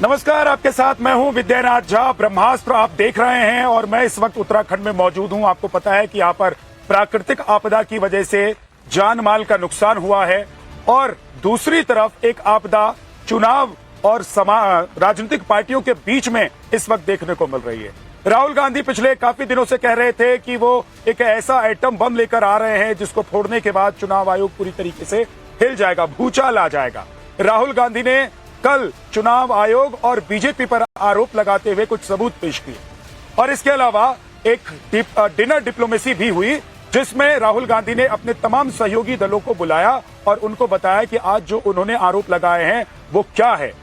नमस्कार, आपके साथ मैं हूं विद्यानाथ झा। ब्रह्मास्त्र आप देख रहे हैं और मैं इस वक्त उत्तराखंड में मौजूद हूं। आपको पता है कि यहां पर प्राकृतिक आपदा की वजह से जान माल का नुकसान हुआ है और दूसरी तरफ एक आपदा चुनाव और राजनीतिक पार्टियों के बीच में इस वक्त देखने को मिल रही है। राहुल गांधी पिछले काफी दिनों से कह रहे थे कि वो एक ऐसा एटम बम लेकर आ रहे हैं जिसको फोड़ने के बाद चुनाव आयोग पूरी तरीके से हिल जाएगा, भूचाल आ जाएगा। राहुल गांधी ने कल चुनाव आयोग और बीजेपी पर आरोप लगाते हुए कुछ सबूत पेश किए और इसके अलावा एक डिनर डिप्लोमेसी भी हुई जिसमें राहुल गांधी ने अपने तमाम सहयोगी दलों को बुलाया और उनको बताया कि आज जो उन्होंने आरोप लगाए हैं वो क्या है।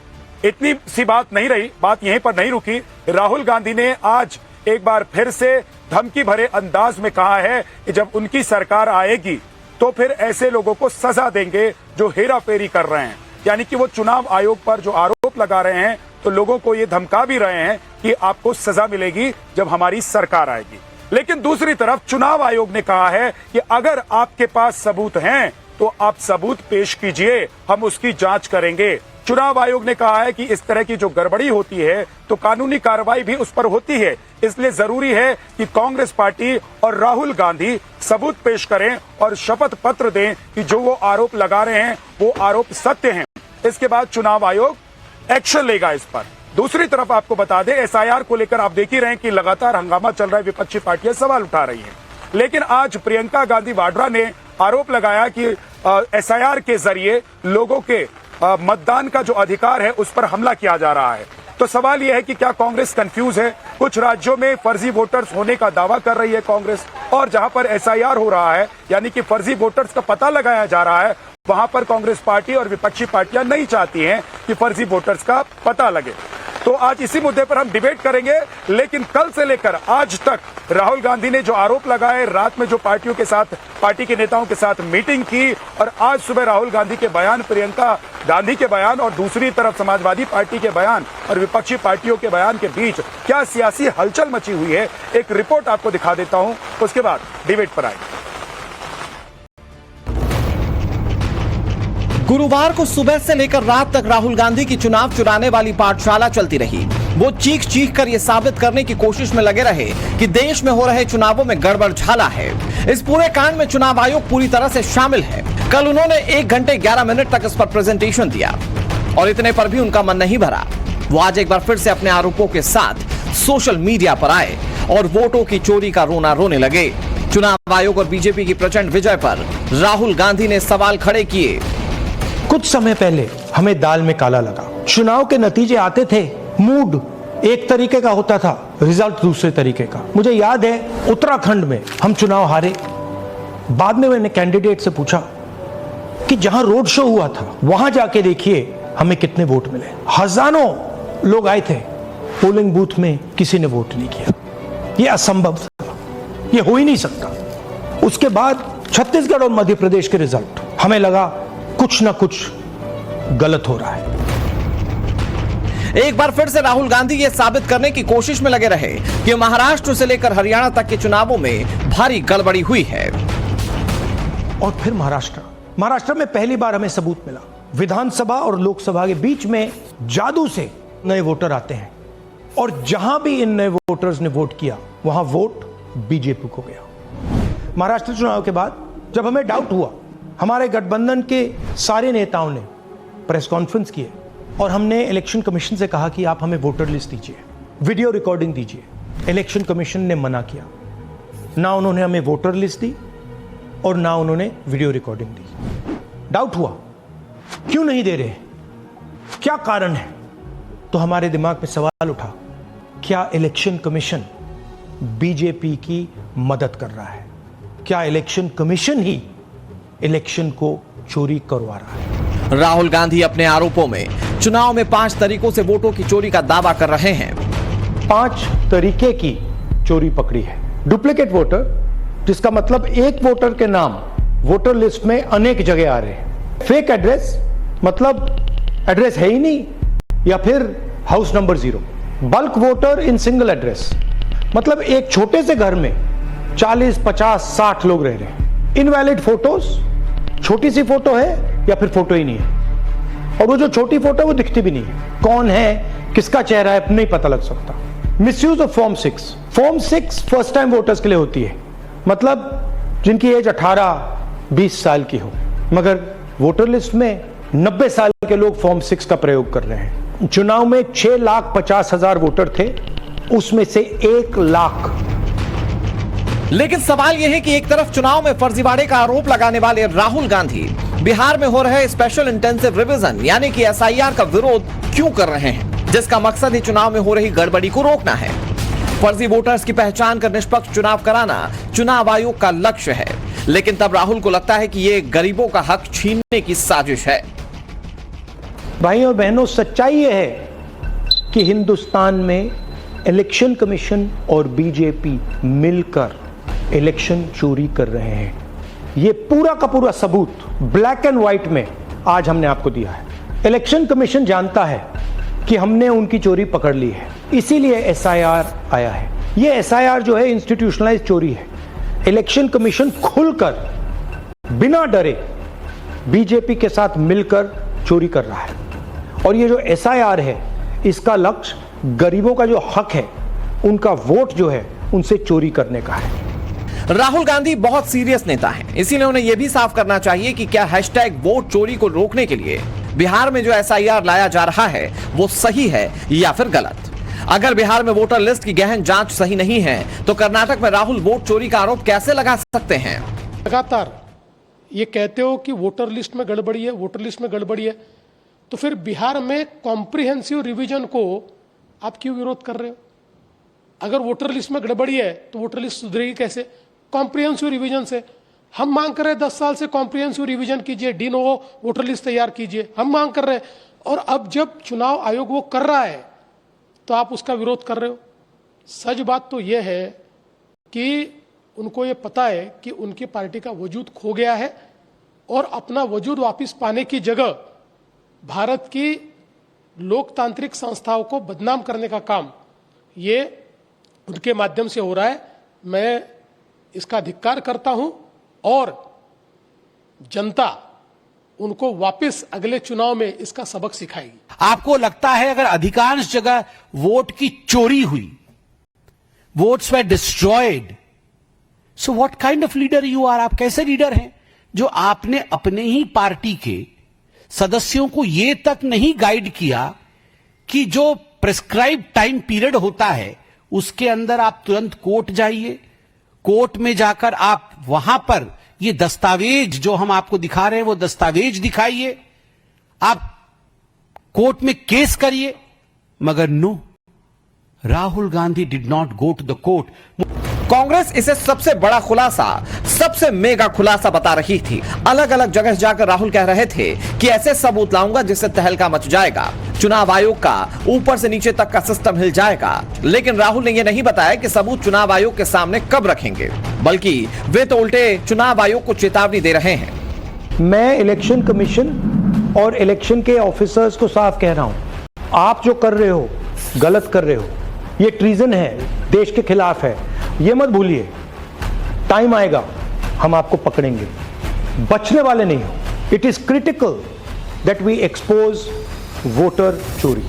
इतनी सी बात नहीं रही, बात यहीं पर नहीं रुकी। राहुल गांधी ने आज एक बार फिर से धमकी भरे अंदाज में कहा है कि जब उनकी सरकार आएगी तो फिर ऐसे लोगों को सजा देंगे जो हेराफेरी कर रहे हैं। यानी कि वो चुनाव आयोग पर जो आरोप लगा रहे हैं तो लोगों को ये धमका भी रहे हैं कि आपको सजा मिलेगी जब हमारी सरकार आएगी। लेकिन दूसरी तरफ चुनाव आयोग ने कहा है कि अगर आपके पास सबूत हैं तो आप सबूत पेश कीजिए, हम उसकी जांच करेंगे। चुनाव आयोग ने कहा है कि इस तरह की जो गड़बड़ी होती है तो कानूनी कार्रवाई भी उस पर होती है, इसलिए जरूरी है कि कांग्रेस पार्टी और राहुल गांधी सबूत पेश करें और शपथ पत्र दें कि जो वो आरोप लगा रहे हैं वो आरोप सत्य हैं। इसके बाद चुनाव आयोग एक्शन लेगा इस पर। दूसरी तरफ आपको बता दें, एसआईआर को लेकर आप देख ही रहे हैं कि लगातार हंगामा चल रहा है, विपक्षी पार्टियां सवाल उठा रही हैं। लेकिन आज प्रियंका गांधी वाड्रा ने आरोप लगाया कि एसआईआर के जरिए लोगों के मतदान का जो अधिकार है उस पर हमला किया जा रहा है। तो सवाल यह है कि क्या कांग्रेस कंफ्यूज है? कुछ राज्यों में फर्जी वोटर्स होने का दावा कर रही है कांग्रेस और जहां पर एसआईआर हो रहा है यानी कि फर्जी वोटर्स का पता लगाया जा रहा है, वहां पर कांग्रेस पार्टी और विपक्षी पार्टियां नहीं चाहती हैं कि फर्जी वोटर्स का पता लगे। तो आज इसी मुद्दे पर हम डिबेट करेंगे। लेकिन कल से लेकर आज तक राहुल गांधी ने जो आरोप लगाए, रात में जो पार्टी के नेताओं के साथ मीटिंग की और आज सुबह राहुल गांधी के बयान, प्रियंका गांधी के बयान और दूसरी तरफ समाजवादी पार्टी के बयान और विपक्षी पार्टियों के बयान के बीच क्या सियासी हलचल मची हुई है, एक रिपोर्ट आपको दिखा देता हूं, उसके बाद डिबेट पर आएंगे। गुरुवार को सुबह से लेकर रात तक राहुल गांधी की चुनाव चुराने वाली पाठशाला चलती रही। वो चीख चीख कर ये साबित करने की कोशिश में लगे रहे कि देश में हो रहे चुनावों में गड़बड़ झाला है। इस पूरे कांड में चुनाव आयोग पूरी तरह से शामिल है। कल उन्होंने 1 घंटे 11 मिनट तक इस पर प्रेजेंटेशन दिया और इतने पर भी उनका मन नहीं भरा। वो आज एक बार फिर से अपने आरोपों के साथ सोशल मीडिया पर आए और वोटों की चोरी का रोना रोने लगे। चुनाव आयोग और बीजेपी की प्रचंड विजय पर राहुल गांधी ने सवाल खड़े किए। कुछ समय पहले हमें दाल में काला लगा। चुनाव के नतीजे आते थे, मूड एक तरीके का होता था, रिजल्ट दूसरे तरीके का। मुझे याद है उत्तराखंड में हम चुनाव हारे। बाद में मैंने कैंडिडेट से पूछा कि जहां रोड शो हुआ था वहां जाके देखिए हमें कितने वोट मिले। हजारों लोग आए थे, पोलिंग बूथ में किसी ने वोट नहीं किया। यह असंभव था, यह हो ही नहीं सकता। उसके बाद छत्तीसगढ़ और मध्य प्रदेश के रिजल्ट, हमें लगा कुछ ना कुछ गलत हो रहा है। एक बार फिर से राहुल गांधी ये साबित करने की कोशिश में लगे रहे कि महाराष्ट्र से लेकर हरियाणा तक के चुनावों में भारी गड़बड़ी हुई है। और फिर महाराष्ट्र में पहली बार हमें सबूत मिला। विधानसभा और लोकसभा के बीच में जादू से नए वोटर आते हैं और जहां भी इन नए वोटर्स ने वोट किया वहां वोट बीजेपी को गया। महाराष्ट्र चुनाव के बाद जब हमें डाउट हुआ, हमारे गठबंधन के सारे नेताओं ने प्रेस कॉन्फ्रेंस किए और हमने इलेक्शन कमीशन से कहा कि आप हमें वोटर लिस्ट दीजिए, वीडियो रिकॉर्डिंग दीजिए। इलेक्शन कमीशन ने मना किया। ना उन्होंने हमें वोटर लिस्ट दी और ना उन्होंने वीडियो रिकॉर्डिंग दी। डाउट हुआ, क्यों नहीं दे रहे, क्या कारण है? तो हमारे दिमाग में सवाल उठा, क्या इलेक्शन कमीशन बीजेपी की मदद कर रहा है? क्या इलेक्शन कमीशन ही इलेक्शन को चोरी करवा रहा है? राहुल गांधी अपने आरोपों में चुनाव में 5 तरीकों से वोटों की चोरी का दावा कर रहे हैं। 5 तरीके की चोरी पकड़ी है। डुप्लीकेट वोटर, जिसका मतलब एक वोटर के नाम वोटर लिस्ट में अनेक जगह आ रहे हैं। फेक एड्रेस, मतलब एड्रेस है ही नहीं या फिर house number 0। Bulk voter in single address, मतलब एक छोटे से घर में 40, 50, 60 लोग रह रहे हैं। इनवैलिड फोटोज, छोटी सी फोटो है या फिर फोटो ही नहीं है और वो जो छोटी फोटो वो दिखती भी नहीं है। कौन है किसका चेहरा है नहीं पता लग सकता। Misuse of form 6, form 6 first time voters के लिए होती है, मतलब जिनकी एज 18-20 साल की हो, मगर वोटर लिस्ट में 90 साल के लोग फॉर्म 6 का प्रयोग कर रहे हैं। चुनाव में 6,50,000 वोटर थे, उसमें से 1 लाख। लेकिन सवाल यह है कि एक तरफ चुनाव में फर्जीवाड़े का आरोप लगाने वाले राहुल गांधी बिहार में हो रहे स्पेशल इंटेंसिव रिवीजन यानी कि एसआईआर का विरोध क्यों कर रहे हैं, जिसका मकसद ही चुनाव में हो रही गड़बड़ी को रोकना है। फर्जी वोटर्स की पहचान कर निष्पक्ष चुनाव कराना चुनाव आयोग का लक्ष्य है, लेकिन तब राहुल को लगता है कि ये गरीबों का हक छीनने की साजिश है। भाइयों और बहनों, सच्चाई यह है कि हिंदुस्तान में इलेक्शन कमीशन और बीजेपी मिलकर इलेक्शन चोरी कर रहे हैं। यह पूरा का पूरा सबूत ब्लैक एंड व्हाइट में आज हमने आपको दिया है। इलेक्शन कमीशन जानता है कि हमने उनकी चोरी पकड़ ली है, इसीलिए एसआईआर आया है। यह एसआईआर जो है इंस्टीट्यूशनलाइज चोरी है। इलेक्शन कमीशन खुलकर बिना डरे बीजेपी के साथ मिलकर चोरी कर रहा है। और ये जो एसआईआर है, इसका लक्ष्य गरीबों का जो हक है, उनका वोट जो है, उनसे चोरी करने का है। राहुल गांधी बहुत सीरियस नेता हैं, इसीलिए उन्हें यह भी साफ करना चाहिए कि क्या हैशटैग वोट चोरी को रोकने के लिए बिहार में जो एसआईआर लाया जा रहा है वो सही है या फिर गलत। अगर बिहार में वोटर लिस्ट की गहन जांच सही नहीं है तो कर्नाटक में राहुल वोट चोरी का आरोप कैसे लगा सकते हैं। लगातार ये कहते हो कि वोटर लिस्ट में गड़बड़ी है, वोटर लिस्ट में गड़बड़ी है, तो फिर बिहार में कॉम्प्रिहेंसिव रिवीजन को आप क्यों विरोध कर रहे हो? अगर वोटर लिस्ट में गड़बड़ी है तो वोटर लिस्ट सुधरेगी कैसे? कॉम्प्रिहेंसिव रिवीजन से। हम मांग कर रहे हैं 10 साल से कॉम्प्रिहेंसिव रिवीजन कीजिए, डी नोवो वोटर लिस्ट तैयार कीजिए, हम मांग कर रहे हैं। और अब जब चुनाव आयोग वो कर रहा है तो आप उसका विरोध कर रहे हो। सच बात तो यह है कि उनको ये पता है कि उनकी पार्टी का वजूद खो गया है और अपना वजूद वापस पाने की जगह भारत की लोकतांत्रिक संस्थाओं को बदनाम करने का काम ये उनके माध्यम से हो रहा है। मैं इसका धिक्कार करता हूं और जनता उनको वापस अगले चुनाव में इसका सबक सिखाएगी। आपको लगता है अगर अधिकांश जगह वोट की चोरी हुई, votes were destroyed, so what kind of leader you are? आप कैसे लीडर हैं जो आपने अपने ही पार्टी के सदस्यों को यह तक नहीं गाइड किया कि जो प्रिस्क्राइब टाइम पीरियड होता है उसके अंदर आप तुरंत कोर्ट जाइए, कोर्ट में जाकर आप वहां पर ये दस्तावेज जो हम आपको दिखा रहे हैं वो दस्तावेज दिखाइए, आप कोर्ट में केस करिए। मगर no, Rahul Gandhi did not go to the court. Congress इसे सबसे बड़ा खुलासा, सबसे मेगा खुलासा बता रही थी। अलग अलग जगह जाकर राहुल कह रहे थे कि ऐसे सबूत लाऊंगा जिससे तहलका मच जाएगा, चुनाव आयोग का ऊपर से नीचे तक का सिस्टम हिल जाएगा। लेकिन राहुल ने यह नहीं बताया कि सबूत चुनाव आयोग के सामने कब रखेंगे, बल्कि वे तो उल्टे चुनाव आयोग को चेतावनी दे रहे हैं। मैं इलेक्शन कमीशन और इलेक्शन के ऑफिसर्स को साफ कह रहा हूं, आप जो कर रहे हो गलत कर रहे हो, ये ट्रीजन है, देश के खिलाफ है। ये मत भूलिए, टाइम आएगा हम आपको पकड़ेंगे, बचने वाले नहीं हो। It is critical that we expose voter चोरी।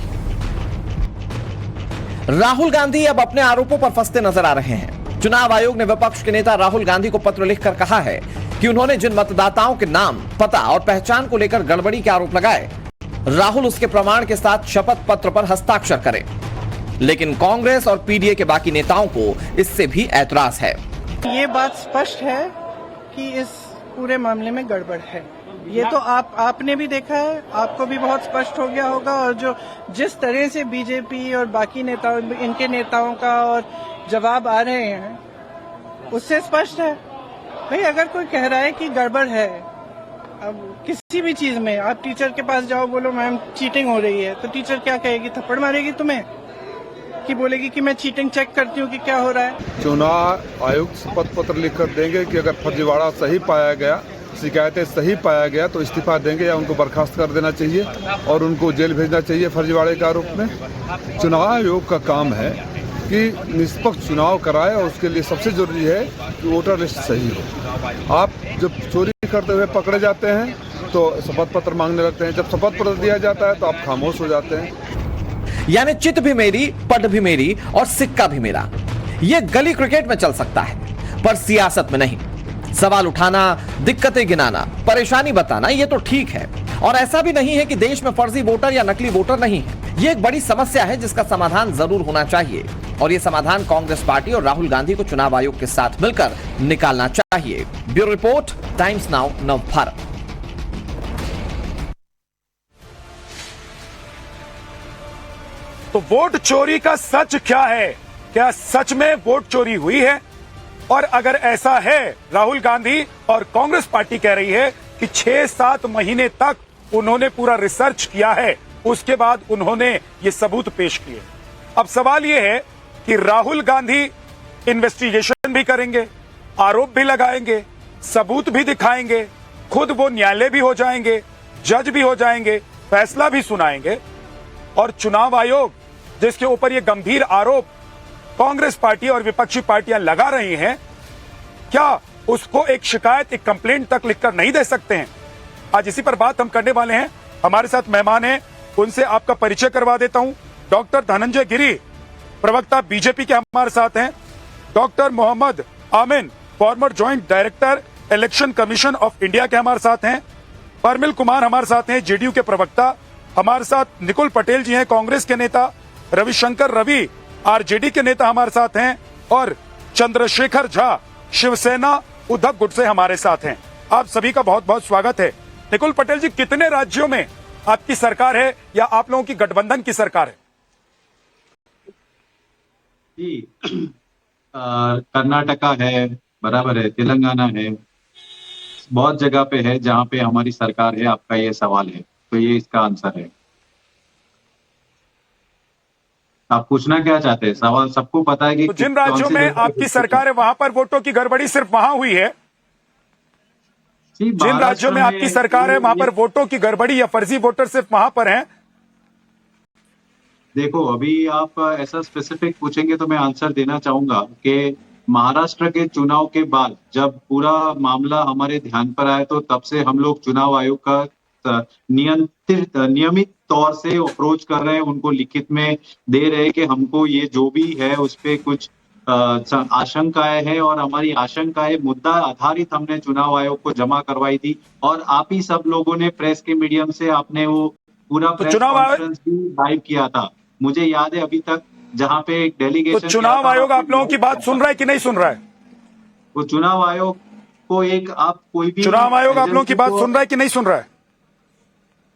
राहुल गांधी अब अपने आरोपों पर फंसते नजर आ रहे हैं। चुनाव आयोग ने विपक्ष के नेता राहुल गांधी को पत्र लिखकर कहा है कि उन्होंने जिन मतदाताओं के नाम, पता और पहचान को लेकर गड़बड़ी के आरोप लगाए, राहुल उसके प्रमाण के साथ शपथ पत्र पर हस्ताक्षर करें। लेकिन कांग्रेस और पीडीए के बाकी नेताओं को इससे भी ऐतराज है। ये बात स्पष्ट है कि इस पूरे मामले में गड़बड़ है। ये तो आपने भी देखा है, आपको भी बहुत स्पष्ट हो गया होगा। और जो जिस तरह से बीजेपी और बाकी नेताओं, इनके नेताओं का और जवाब आ रहे हैं, उससे स्पष्ट है। भाई अगर कोई कह रहा है कि गड़बड़ है, अब किसी भी चीज में, आप टीचर के पास जाओ, बोलो मैम चीटिंग हो रही है, तो टीचर क्या कहेगी? थप्पड़ मारेगी तुम्हें कि बोलेगी कि मैं चीटिंग चेक करती हूँ कि क्या हो रहा है। चुनाव आयुक्त शपथ पत्र लिखकर देंगे कि अगर फर्जीवाड़ा सही पाया गया, शिकायतें सही पाया गया तो इस्तीफा देंगे या उनको बर्खास्त कर देना चाहिए और उनको जेल भेजना चाहिए फर्जीवाड़े के आरोप में। चुनाव आयोग का काम है कि निष्पक्ष चुनाव कराए और उसके लिए सबसे जरूरी है कि वोटर लिस्ट सही हो। आप जब चोरी करते हुए पकड़े जाते हैं तो शपथ पत्र मांगने लगते हैं, जब शपथ पत्र दिया जाता है तो आप खामोश हो जाते हैं। यानी चित भी मेरी, पट भी मेरी और सिक्का भी मेरा। यह गली क्रिकेट में चल सकता है, पर सियासत में नहीं। सवाल उठाना, दिक्कतें गिनाना, परेशानी बताना, यह तो ठीक है। और ऐसा भी नहीं है कि देश में फर्जी वोटर या नकली वोटर नहीं है। यह एक बड़ी समस्या है जिसका समाधान जरूर होना चाहिए, और यह समाधान कांग्रेस पार्टी और राहुल गांधी को चुनाव आयोग के साथ मिलकर निकालना चाहिए। Bureau report, times now Navbharat. तो वोट चोरी का सच क्या है? क्या सच में वोट चोरी हुई है? और अगर ऐसा है, राहुल गांधी और कांग्रेस पार्टी कह रही है कि 6-7 महीने तक उन्होंने पूरा रिसर्च किया है, उसके बाद उन्होंने ये सबूत पेश किए। अब सवाल ये है कि राहुल गांधी इन्वेस्टिगेशन भी करेंगे, आरोप भी लगाएंगे, सबूत भी दिखाएंगे, खुद वो न्यायालय भी हो जाएंगे, जज भी हो जाएंगे, फैसला भी सुनाएंगे, और चुनाव आयोग जिसके ऊपर ये गंभीर आरोप कांग्रेस पार्टी और विपक्षी पार्टियां लगा रही हैं, क्या उसको एक शिकायत, एक कंप्लेंट तक लिखकर नहीं दे सकते हैं? आज इसी पर बात हम करने वाले हैं। हमारे साथ मेहमान हैं, उनसे आपका परिचय करवा देता हूं। डॉक्टर धनंजय गिरी, प्रवक्ता बीजेपी के हमारे साथ हैं। Doctor Mohammad Amin, former joint director election commission of India के हमारे साथ हैं। परमिल कुमार हमारे साथ हैं, जेडीयू के प्रवक्ता। हमारे साथ निकुल पटेल जी हैं, कांग्रेस के नेता। रविशंकर रवि, आरजेडी के नेता हमारे साथ हैं। और चंद्रशेखर झा, शिवसेना उद्धव गुट से हमारे साथ हैं। आप सभी का बहुत बहुत स्वागत है। निकुल पटेल जी, कितने राज्यों में आपकी सरकार है या आप लोगों की गठबंधन की सरकार है? जी, कर्नाटका है, बराबर है, तेलंगाना है, बहुत जगह पे है जहां पे हमारी सरकार है। आपका ये सवाल है, तो ये इसका आंसर है। आप पूछना क्या चाहते हैं? सवाल सबको पता है कि तो जिन राज्यों में आपकी सरकार है वहां पर वोटों की गड़बड़ी सिर्फ वहां हुई है? जिन राज्यों में आपकी सरकार है वहां पर वोटों की गड़बड़ी या फर्जी वोटर सिर्फ वहां पर हैं? देखो, अभी आप ऐसा स्पेसिफिक पूछेंगे तो मैं आंसर देना चाहूंगा कि महाराष्ट्र के चुनाव के बाद जब पूरा मामला हमारे ध्यान पर आया, तो तब से हम लोग चुनाव आयोग का नियमित तौर से अप्रोच कर रहे हैं, उनको लिखित में दे रहे हैं कि हमको ये जो भी है उस पे कुछ आशंकाएं हैं, और हमारी आशंकाएं मुद्दा आधारित हमने चुनाव आयोग को जमा करवाई थी। और आप ही सब लोगों ने प्रेस के मीडियम से आपने वो पूरा प्रेस कॉन्फ्रेंस भी लाइव किया था, मुझे याद है अभी तक, जहां पे एक डेलीगेशन। तो चुनाव आयोग आप लोगों की बात सुन रहा है कि नहीं सुन रहा है? वो चुनाव आयोग को एक आप कोई भी चुनाव आयोग आप लोगों की बात सुन रहा है कि नहीं सुन रहा है?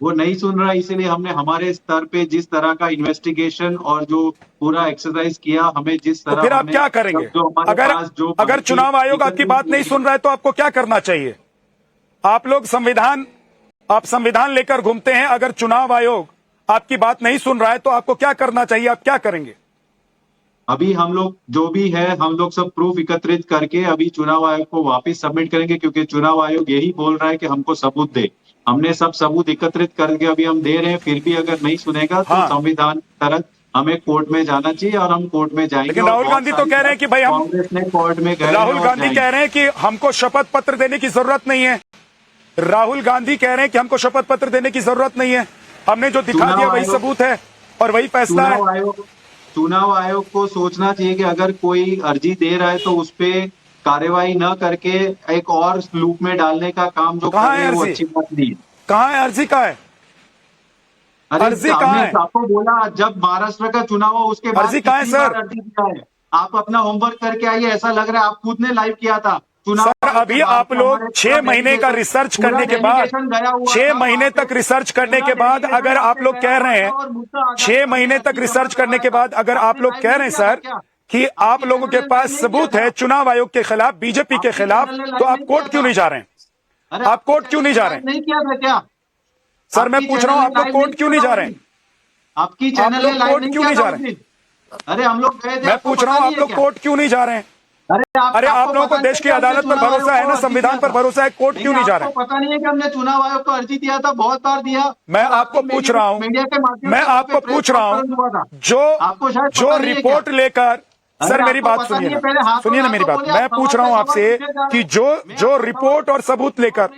वो नहीं सुन रहा, इसीलिए हमने हमारे स्तर पे जिस तरह का इन्वेस्टिगेशन और जो पूरा एक्सरसाइज किया, हमें जिस तरह। तो फिर आप क्या करेंगे? अगर चुनाव आयोग आपकी बात नहीं सुन रहा है तो आपको क्या करना चाहिए? आप लोग संविधान लेकर घूमते हैं। अगर चुनाव आयोग आपकी बात नहीं सुन रहा है तो आपको क्या करना चाहिए? आप क्या करेंगे? अभी हम लोग जो भी है, हम लोग सब प्रूफ एकत्रित करके अभी चुनाव आयोग को वापस सबमिट करेंगे, क्योंकि चुनाव आयोग यही बोल रहा है कि हमको सबूत दे। हमने सब सबूत एकत्रित करके अभी हम दे रहे हैं, फिर भी अगर नहीं सुनेगा तो संविधान तरह हमें कोर्ट में जाना चाहिए, और हम कोर्ट में जाएंगे। लेकिन राहुल गांधी तो कह रहे हैं कि भाई हम कांग्रेस ने कोर्ट में गए। राहुल गांधी कह रहे हैं कि हमको शपथ पत्र देने की जरूरत नहीं है। राहुल गांधी कह रहे हैं कि हमको शपथ पत्र देने की जरूरत नहीं है, हमने जो दिखा दिया वही सबूत है और वही फैसला है। चुनाव आयोग को सोचना चाहिए कि अगर कोई अर्जी दे रहा है तो उस पे कार्रवाई न करके एक और लूप में डालने का काम जो कर रहे हैं वो अच्छी बात नहीं है। कहाँ है अर्जी? कहाँ है अर्जी? कहाँ है? आपको बोला जब महाराष्ट्र का चुनाव हो उसके बाद अर्जी कहाँ है सर? अर्जी दिया है। आप अपना होमवर्क करके आइए, ऐसा लग रहा है आप खुद ने लाइव किया था चुनाव। सर अभी आप लोग 6 महीने का रिसर्च करने के बाद, 6 महीने तक रिसर्च करने के बाद अगर आप लोग कह रहे हैं, 6 महीने तक रिसर्च करने के बाद अगर आप लोग कह रहे हैं सर कि आप लोगों के पास सबूत है चुनाव आयोग के खिलाफ, बीजेपी के खिलाफ, तो आप कोर्ट क्यों नहीं जा रहे हैं? आप कोर्ट क्यों नहीं जा रहे हैं? नहीं किया था क्या सर? मैं पूछ रहा हूँ, आप लोग कोर्ट क्यों नहीं जा रहे हैं? आपकी चैनल ने कोर्ट क्यों नहीं जा रहे हैं? अरे हम लोग गए थे। मैं पूछ रहा हूँ, आप लोग कोर्ट क्यों नहीं जा रहे हैं? अरे आप लोगों को देश की अदालत पर भरोसा है ना, संविधान पर भरोसा है, कोर्ट क्यों नहीं जा रहे हैं? पता नहीं है कि हमने चुनाव आयोग को अर्जी दिया था, बहुत बार दिया। मैं आपको पूछ रहा हूँ, मैं आपको पूछ रहा हूँ, जो रिपोर्ट लेकर, सर मेरी बात सुनिए ना, सुनिए ना मेरी बात। मैं पूछ रहा हूँ आपसे कि जो रिपोर्ट और सबूत लेकर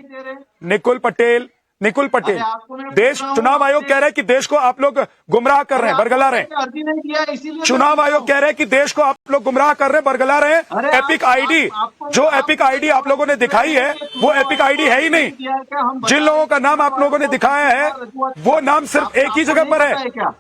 निकुल पटेल, निकुल पटेल, अरे आपको मैं देश पूछ रहा हूँ, चुनाव आयोग आपने- कह रहा है कि देश को आप लोग गुमराह कर रहे हैं, बरगला रहे हैं। अर्जी नहीं दिया इसीलिए चुनाव आयोग कह रहे हैं कि देश को आप लोग गुमराह कर रहे हैं, बरगला रहे हैं। अरे एपिक आप- आईडी, आपको- जो एपिक आईडी आप लोगों ने दिखाई है वो एपिक आईडी है ही नहीं। जिन लोगों का नाम आप लोगों ने दिखाया है वो नाम सिर्फ एक ही जगह पर है। क्या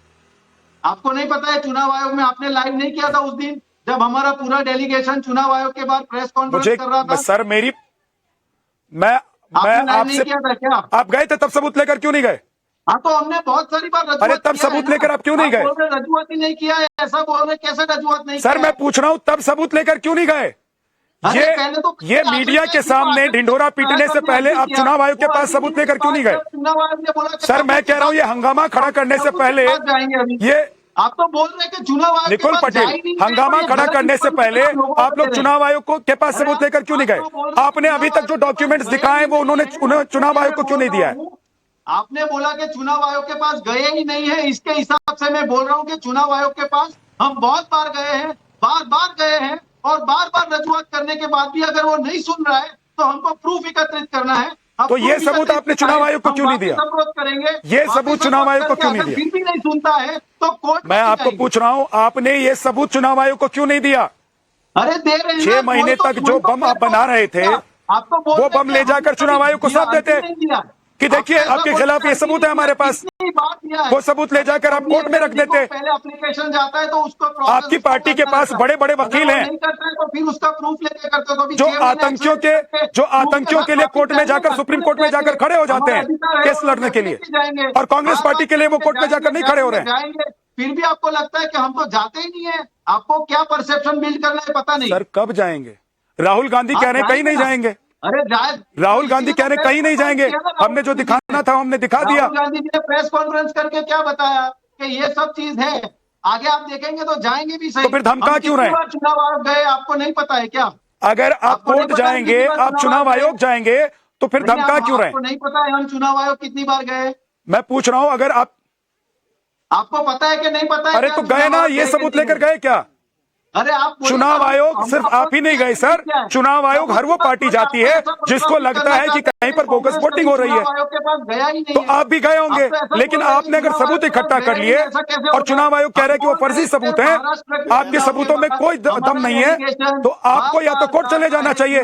आपको नहीं पता है? चुनाव आयोग में आपने लाइव नहीं किया था उस दिन जब हमारा पूरा डेलीगेशन चुनाव आयोग के बाद प्रेस कॉन्फ्रेंस मुझे कर रहा था? सर मैं आपने लाइव नहीं आपसे, किया था क्या? आप गए थे तब सबूत लेकर क्यों नहीं गए? हाँ तो हमने बहुत सारी बार रजूआत अरे तब किया है सबूत ना। लेकर आप क्यों नहीं गए? बोल रहे रजूआत ही नहीं किया है, ऐसा बोल रहे कैसे रजूआत नहीं सर किया मैं है? पूछ रहा हूं तब सबूत लेकर क्यों नहीं गए? अरे ये पहले तो ये आपने मीडिया कहा के कि सामने आपने ढिंढोरा पीटने से पहले आप किया। चुनाव आयोग के वो पास अर्जी सबूत लेकर क्यों नहीं गए? चुनाव आयोग ने बोला कि सर मैं कह रहा हूं ये हंगामा खड़ा करने से पहले ये आप तो बोल रहे हैं कि चुनाव आयोग निकुल के पास जा ही पटेल, नहीं रहे, हंगामा ये खड़ा गलत करने से इन्फॉर्मेशन पहले लोगों को आप लोग दे रहे हैं। चुनाव आयोग को के पास सबूत लेकर क्यों नहीं गए? आपने अभी तक जो डॉक्यूमेंट्स दिखाए हैं वो उन्होंने चुनाव आयोग को क्यों नहीं दिया है? आपने बोला कि चुनाव आयोग के पास गए ही नहीं है, इसके हिसाब से मैं बोल रहा हूं कि चुनाव आयोग के पास हम बहुत बार गए हैं, बार बार गए हैं और बार बार रजूआत करने के बाद भी अगर वो नहीं सुन रहा है तो हमको प्रूफ एकत्रित करना है। हम तो ये proof सबूत एकत्रित आपने चुनाव आयोग को हम क्यों नहीं दिया? वापस अप्रोच करेंगे, ये वापस सबूत चुनाव अप्रोच आयोग को करके क्यों नहीं अगर दिया? फिर भी नहीं सुनता है तो कोर्ट मैं आपको पूछ रहा हूं आपने ये सबूत चुनाव आयोग को क्यों नहीं दिया? अरे दे रहे हैं 6 ना, महीने कोई तक तो जो बम आप बना रहे थे आप तो बोल वो रहे बम थे, ले जाकर हमने चुनाव आयोग को दिया, सौंप देते नहीं दिया। कि देखिए आपने आपके ऐसा खिलाफ बोला ये सबूत है हमारे पास, कितनी बार दिया है? वो सबूत ले जाकर आप कोर्ट में रख देते। पहले एप्लीकेशन जाता है तो उसको process आपकी पार्टी के पास बड़े बड़े वकील हैं। नहीं करता है तो फिर उसका प्रूफ लेके करते हो तो अभी जो 6 महीने आतंकियों के एक्शन करके जो proof आतंकियों के लिए साथ कोर्ट में वापस जाकर जाएंगे, सुप्रीम कोर्ट में जाकर खड़े हो जाते हैं हमारा अधिकार है, केस लड़ने के लिए, जाएंगे। और कांग्रेस पार्टी के लिए वो कोर्ट में जाकर नहीं खड़े हो रहे हैं। जाएंगे फिर भी आपको लगता है कि हम तो जाते ही नहीं है। आपको क्या परसेप्शन बिल्ड करना है पता नहीं। सर कब जाएंगे? राहुल गांधी कह रहे हैं कहीं नहीं जाएंगे। अरे जाए राहुल गांधी कह रहे हैं कहीं नहीं जाएंगे, हमने जो दिखाना था हमने दिखा दिया। राहुल गांधी जी ने प्रेस कॉन्फ्रेंस करके क्या बताया कि ये सब चीज है, आगे आप देखेंगे तो जाएंगे भी सही। तो फिर धमका हम क्यों कितनी रहे? बार चुनाव आयोग गए आपको नहीं पता है क्या? अगर आप आपको नहीं कोर्ट पता है जाएंगे, कितनी बार आप चुनाव आयोग जाएंगे तो फिर नहीं, धमका क्यों रहे? आपको नहीं पता है हम चुनाव आयोग कितनी बार गए? मैं पूछ रहा हूं अगर आपको पता है कि नहीं पता है? अरे क्या तो गए चुनाव ना, आयोग ये गए सबूत कि नहीं लेकर गए क्या? अरे आप बोलिए चुनाव ना, आयोग हम सिर्फ तो आप ही नहीं गए सर, क्या है? चुनाव आयोग हर वो पार्टी जाती है जिसको लगता है कि कहीं पर बोगस वोटिंग हो रही है, चुनाव आयोग के पास गया ही नहीं तो है। आप भी गए होंगे। आप तो ऐसा लेकिन बोल रहे हैं आपने अगर चुनाव सबूत आयोग के इकट्ठा पास कर गया लिए ही नहीं, ऐसा कैसे और हो चुनाव आयोग कह रहा है कि वो सकता है? फर्जी सबूत है, महाराष्ट्र के आपके सबूतों में कोई दम नहीं है, तो आपको या तो कोर्ट चले जाना चाहिए।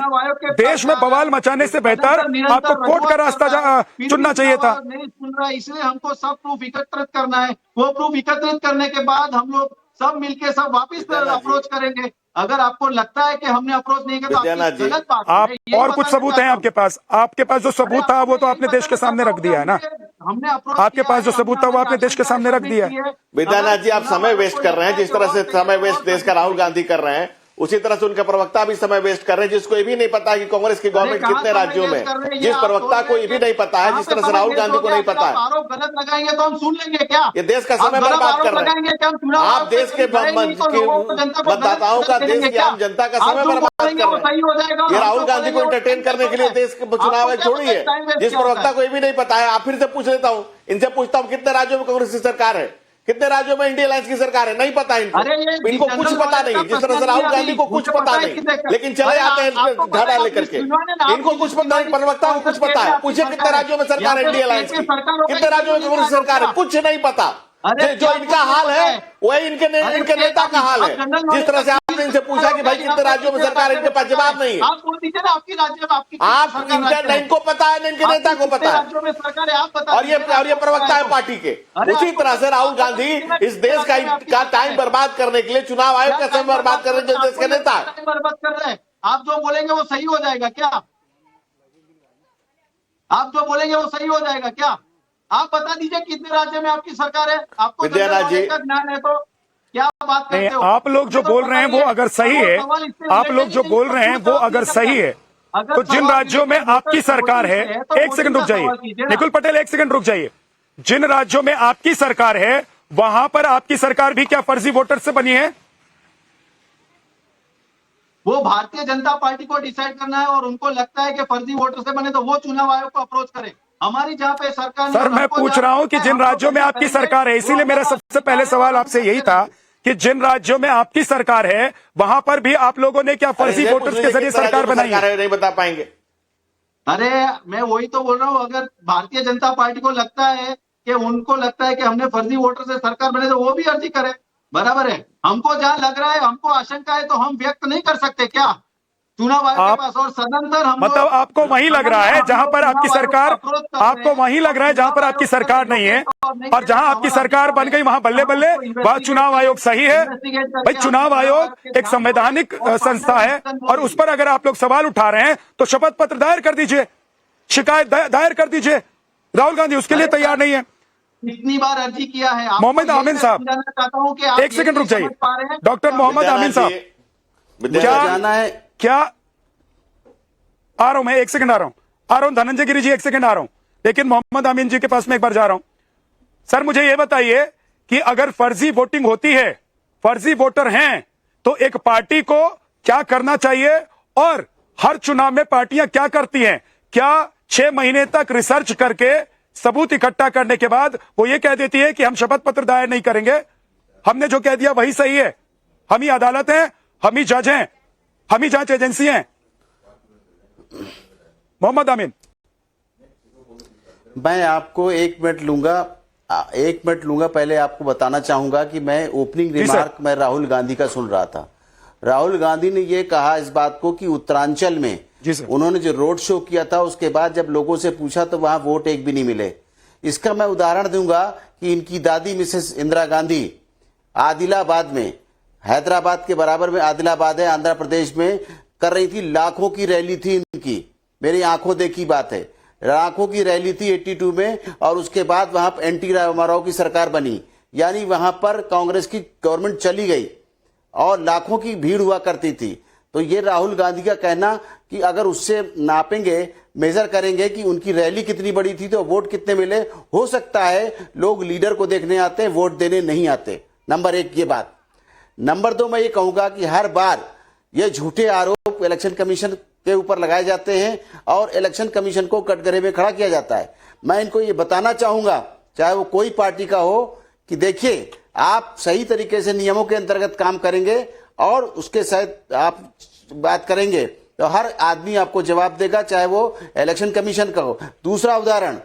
देश में बवाल मचाने से बेहतर आपको कोर्ट का रास्ता चुनना चाहिए था। नहीं सुन रहा है, इसलिए हमको सब प्रूफ एकत्रित करना है। वो प्रूफ एकत्रित करने के बाद हम लोग सब मिलके सब वापिस अप्रोच करेंगे। अगर आपको लगता है कि हमने अप्रोच नहीं किया तो आपकी गलत बात है। आप ये और कुछ बताना सबूत हैं चाहता हूं। आपके पास? आपके पास जो सबूत था वो तो आपने देश के सामने रख दिया है ना। हमने approach आपके किया पास है, जो सबूत था वो आपने देश के सामने रख दिया है। विद्यानाथ जी, आप समय वेस्ट कर रहे हैं। जिस तरह से समय वेस्ट देश का राहुल गांधी कर रहे हैं, उसी तरह से उनके प्रवक्ता भी समय वेस्ट कर रहे हैं, जिसको ये भी नहीं पता कि कांग्रेस की गवर्नमेंट कितने राज्यों में, जिस प्रवक्ता को ये भी नहीं पता है, जिस तरह से राहुल गांधी को नहीं पता है। आरोप गलत लगाएंगे तो हम सुन लेंगे क्या? ये देश का समय बर्बाद कर रहे हैं। आप देश के मतदाताओं का, देश की आम जनता का समय बर्बाद कर रहे हैं। ये राहुल गांधी को एंटरटेन करने के लिए देश के चुनाव में छोड़ी है। जिस प्रवक्ता को ये भी नहीं पता है, आप फिर से पूछ लेता हूँ, इनसे पूछता हूँ कितने राज्यों में कांग्रेस की सरकार है, कितने राज्यों में इंडिया अलायंस की सरकार है? नहीं पता इनको कुछ पता नहीं। जिस तरह से राहुल गांधी को कुछ पता नहीं, लेकिन चले आते हैं धड़ा लेकर के। इनको कुछ पता नहीं, प्रवक्ता को कुछ पता है। पूछे कितने राज्यों में सरकार है इंडिया अलायंस की, कितने राज्यों में कांग्रेस सरकार है? कुछ नहीं पता। जो इनका हाल है वही इनके नेता का हाल है। जिस तरह से आपने इनसे पूछा कि भाई कितने राज्यों में सरकार है, इनके पास जवाब नहीं है। आप बोल दीजिए ना आपकी राज्य में आपकी आप इनका इनको पता है, इनके नेता को पता है। राज्यों में सरकार है, आप बता और ये प्रवक्ता है पार्टी के। उसी तरह से राहुल गांधी इस देश का टाइम बर्बाद करने के लिए, चुनाव आयोग का समय बर्बाद करने के लिए देश के नेता है। बर्बाद कर रहे हैं। आप जो बोलेंगे वो सही हो जाएगा क्या? आप जो बोलेंगे वो सही हो जाएगा क्या? आप बता दीजिए कितने राज्य में आपकी सरकार है? आपको विद्यानाथ जी, ज्ञान है तो क्या बात करते हो? आप लोग जो बोल रहे हैं वो अगर सही है, आप लोग जो बोल रहे हैं वो अगर सही है, तो जिन राज्यों में आपकी सरकार है, एक सेकंड रुक जाइए निकुल पटेल, एक सेकंड रुक जाइए। जिन राज्यों में आपकी सरकार है वहां पर आपकी सरकार भी क्या फर्जी वोटर से बनी है? वो भारतीय जनता पार्टी को डिसाइड करना है और उनको लगता है कि फर्जी वोटर से बने तो वो चुनाव आयोग को अप्रोच करे। हमारी जहां पे सरकार सर मैं पूछ रहा हूं कि जिन राज्यों में आपकी सरकार है, इसीलिए मेरा सबसे पहले सवाल आपसे यही था कि जिन राज्यों में आपकी सरकार है वहां पर भी आप लोगों ने क्या फर्जी वोटर्स के जरिए सरकार बनाई है? नहीं बता पाएंगे। अरे मैं वही तो बोल रहा हूँ, अगर भारतीय जनता पार्टी को लगता है कि उनको लगता है कि हमने फर्जी वोटर से सरकार बने तो वो भी अर्जी करे, बराबर है। हमको जहां लग रहा है, हमको आशंका है तो हम व्यक्त नहीं कर सकते क्या चुनाव आयोग के पास? और सदंतर हम मतलब आपको वहीं लग रहा है जहां पर आपकी सरकार, आपको वहीं लग रहा है जहां पर आपकी सरकार नहीं है, और जहां आपकी सरकार बन गई वहां बल्ले बल्ले वह चुनाव आयोग सही है। भाई चुनाव आयोग एक संवैधानिक संस्था है, और उस पर अगर आप लोग सवाल उठा रहे हैं तो शपथ पत्र दायर कर दीजिए, शिकायत दायर कर दीजिए। राहुल गांधी उसके लिए तैयार नहीं है। कितनी बार अर्जी किया है? मोहम्मद आमीन साहब, एक सेकंड रुक जाइए। डॉक्टर मोहम्मद आमीन साहब, क्या आ रहा हूं मैं, एक सेकंड आ रहा हूं धनंजय गिरी जी, एक सेकंड आ रहा हूं, लेकिन मोहम्मद आमीन जी के पास में एक बार जा रहा हूं। सर मुझे यह बताइए कि अगर फर्जी वोटिंग होती है, फर्जी वोटर हैं, तो एक पार्टी को क्या करना चाहिए, और हर चुनाव में पार्टियां क्या करती हैं? क्या 6 महीने तक रिसर्च करके सबूत इकट्ठा करने के बाद वो ये कह देती है कि हम शपथ पत्र दायर नहीं करेंगे, हमने जो कह दिया वही सही है, हम ही अदालत हैं, हम ही जज हैं, हम ही जांच एजेंसी हैं? मोहम्मद आमीन, मैं आपको 1 मिनट लूंगा। पहले आपको बताना चाहूंगा कि मैं ओपनिंग रिमार्क मैं राहुल गांधी का सुन रहा था। राहुल गांधी ने यह कहा इस बात को कि उत्तरांचल में उन्होंने जो रोड शो किया था, उसके बाद जब लोगों से पूछा तो वहां वोट एक भी नहीं मिले। इसका मैं उदाहरण दूंगा कि इनकी दादी मिसेस इंदिरा गांधी आदिलाबाद में, हैदराबाद के बराबर में आदिलाबाद है आंध्र प्रदेश में, कर रही थी, लाखों की रैली थी इनकी, मेरी आंखों देखी बात है, लाखों की रैली थी 82 में, और उसके बाद वहां एनटी रामाराव की सरकार बनी, यानी वहां पर कांग्रेस की गवर्नमेंट चली गई और लाखों की भीड़ हुआ करती थी। तो ये राहुल गांधी का कहना कि अगर उससे नापेंगे, मेजर करेंगे कि उनकी रैली कितनी बड़ी थी तो वोट कितने मिले, हो सकता है लोग लीडर को देखने आते हैं, वोट देने नहीं आते। नंबर 1 ये बात। नंबर 2 मैं ये कहूंगा कि हर बार ये झूठे आरोप इलेक्शन कमीशन के ऊपर लगाए जाते हैं और इलेक्शन कमीशन को कटघरे में खड़ा किया जाता है। मैं इनको ये बताना चाहूंगा, चाहे वो कोई पार्टी का हो, कि देखिए आप सही तरीके से नियमों के अंतर्गत काम करेंगे और उसके साथ आप बात करेंगे तो हर आदमी आपको जवाब देगा, चाहे वो इलेक्शन कमीशन का हो। दूसरा उदाहरण,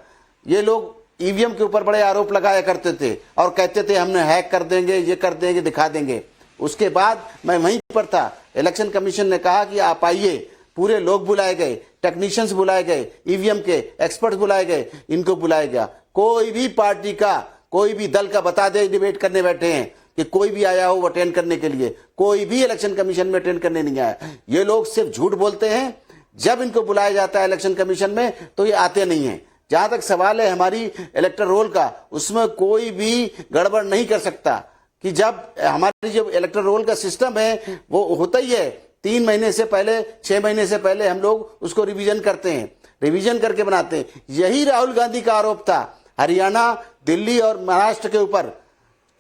ये लोग ईवीएम के ऊपर बड़े आरोप लगाया करते थे और कहते थे हमने हैक कर देंगे, ये कर देंगे, दिखा देंगे। उसके बाद मैं वहीं पर था, इलेक्शन कमीशन ने कहा कि आप आइए, पूरे लोग बुलाए गए, टेक्नीशियंस बुलाए गए, ईवीएम के एक्सपर्ट्स बुलाए गए, इनको बुलाया गया। कोई भी पार्टी का, कोई भी दल का बता दे, डिबेट करने बैठे हैं कि कोई भी आया हो अटेंड करने के लिए, कोई भी इलेक्शन कमीशन में अटेंड करने नहीं आया। ये लोग सिर्फ झूठ बोलते हैं, जब इनको बुलाया जाता है इलेक्शन कमीशन में तो ये आते नहीं है। जहां तक सवाल है हमारी इलेक्टर रोल का, उसमें कोई भी गड़बड़ नहीं कर सकता कि जब हमारी जो इलेक्टर रोल का सिस्टम है वो होता ही है, 3 महीने से पहले, 6 महीने से पहले हम लोग उसको रिवीजन करते हैं, रिवीजन करके बनाते हैं। यही राहुल गांधी का आरोप था हरियाणा, दिल्ली और महाराष्ट्र के ऊपर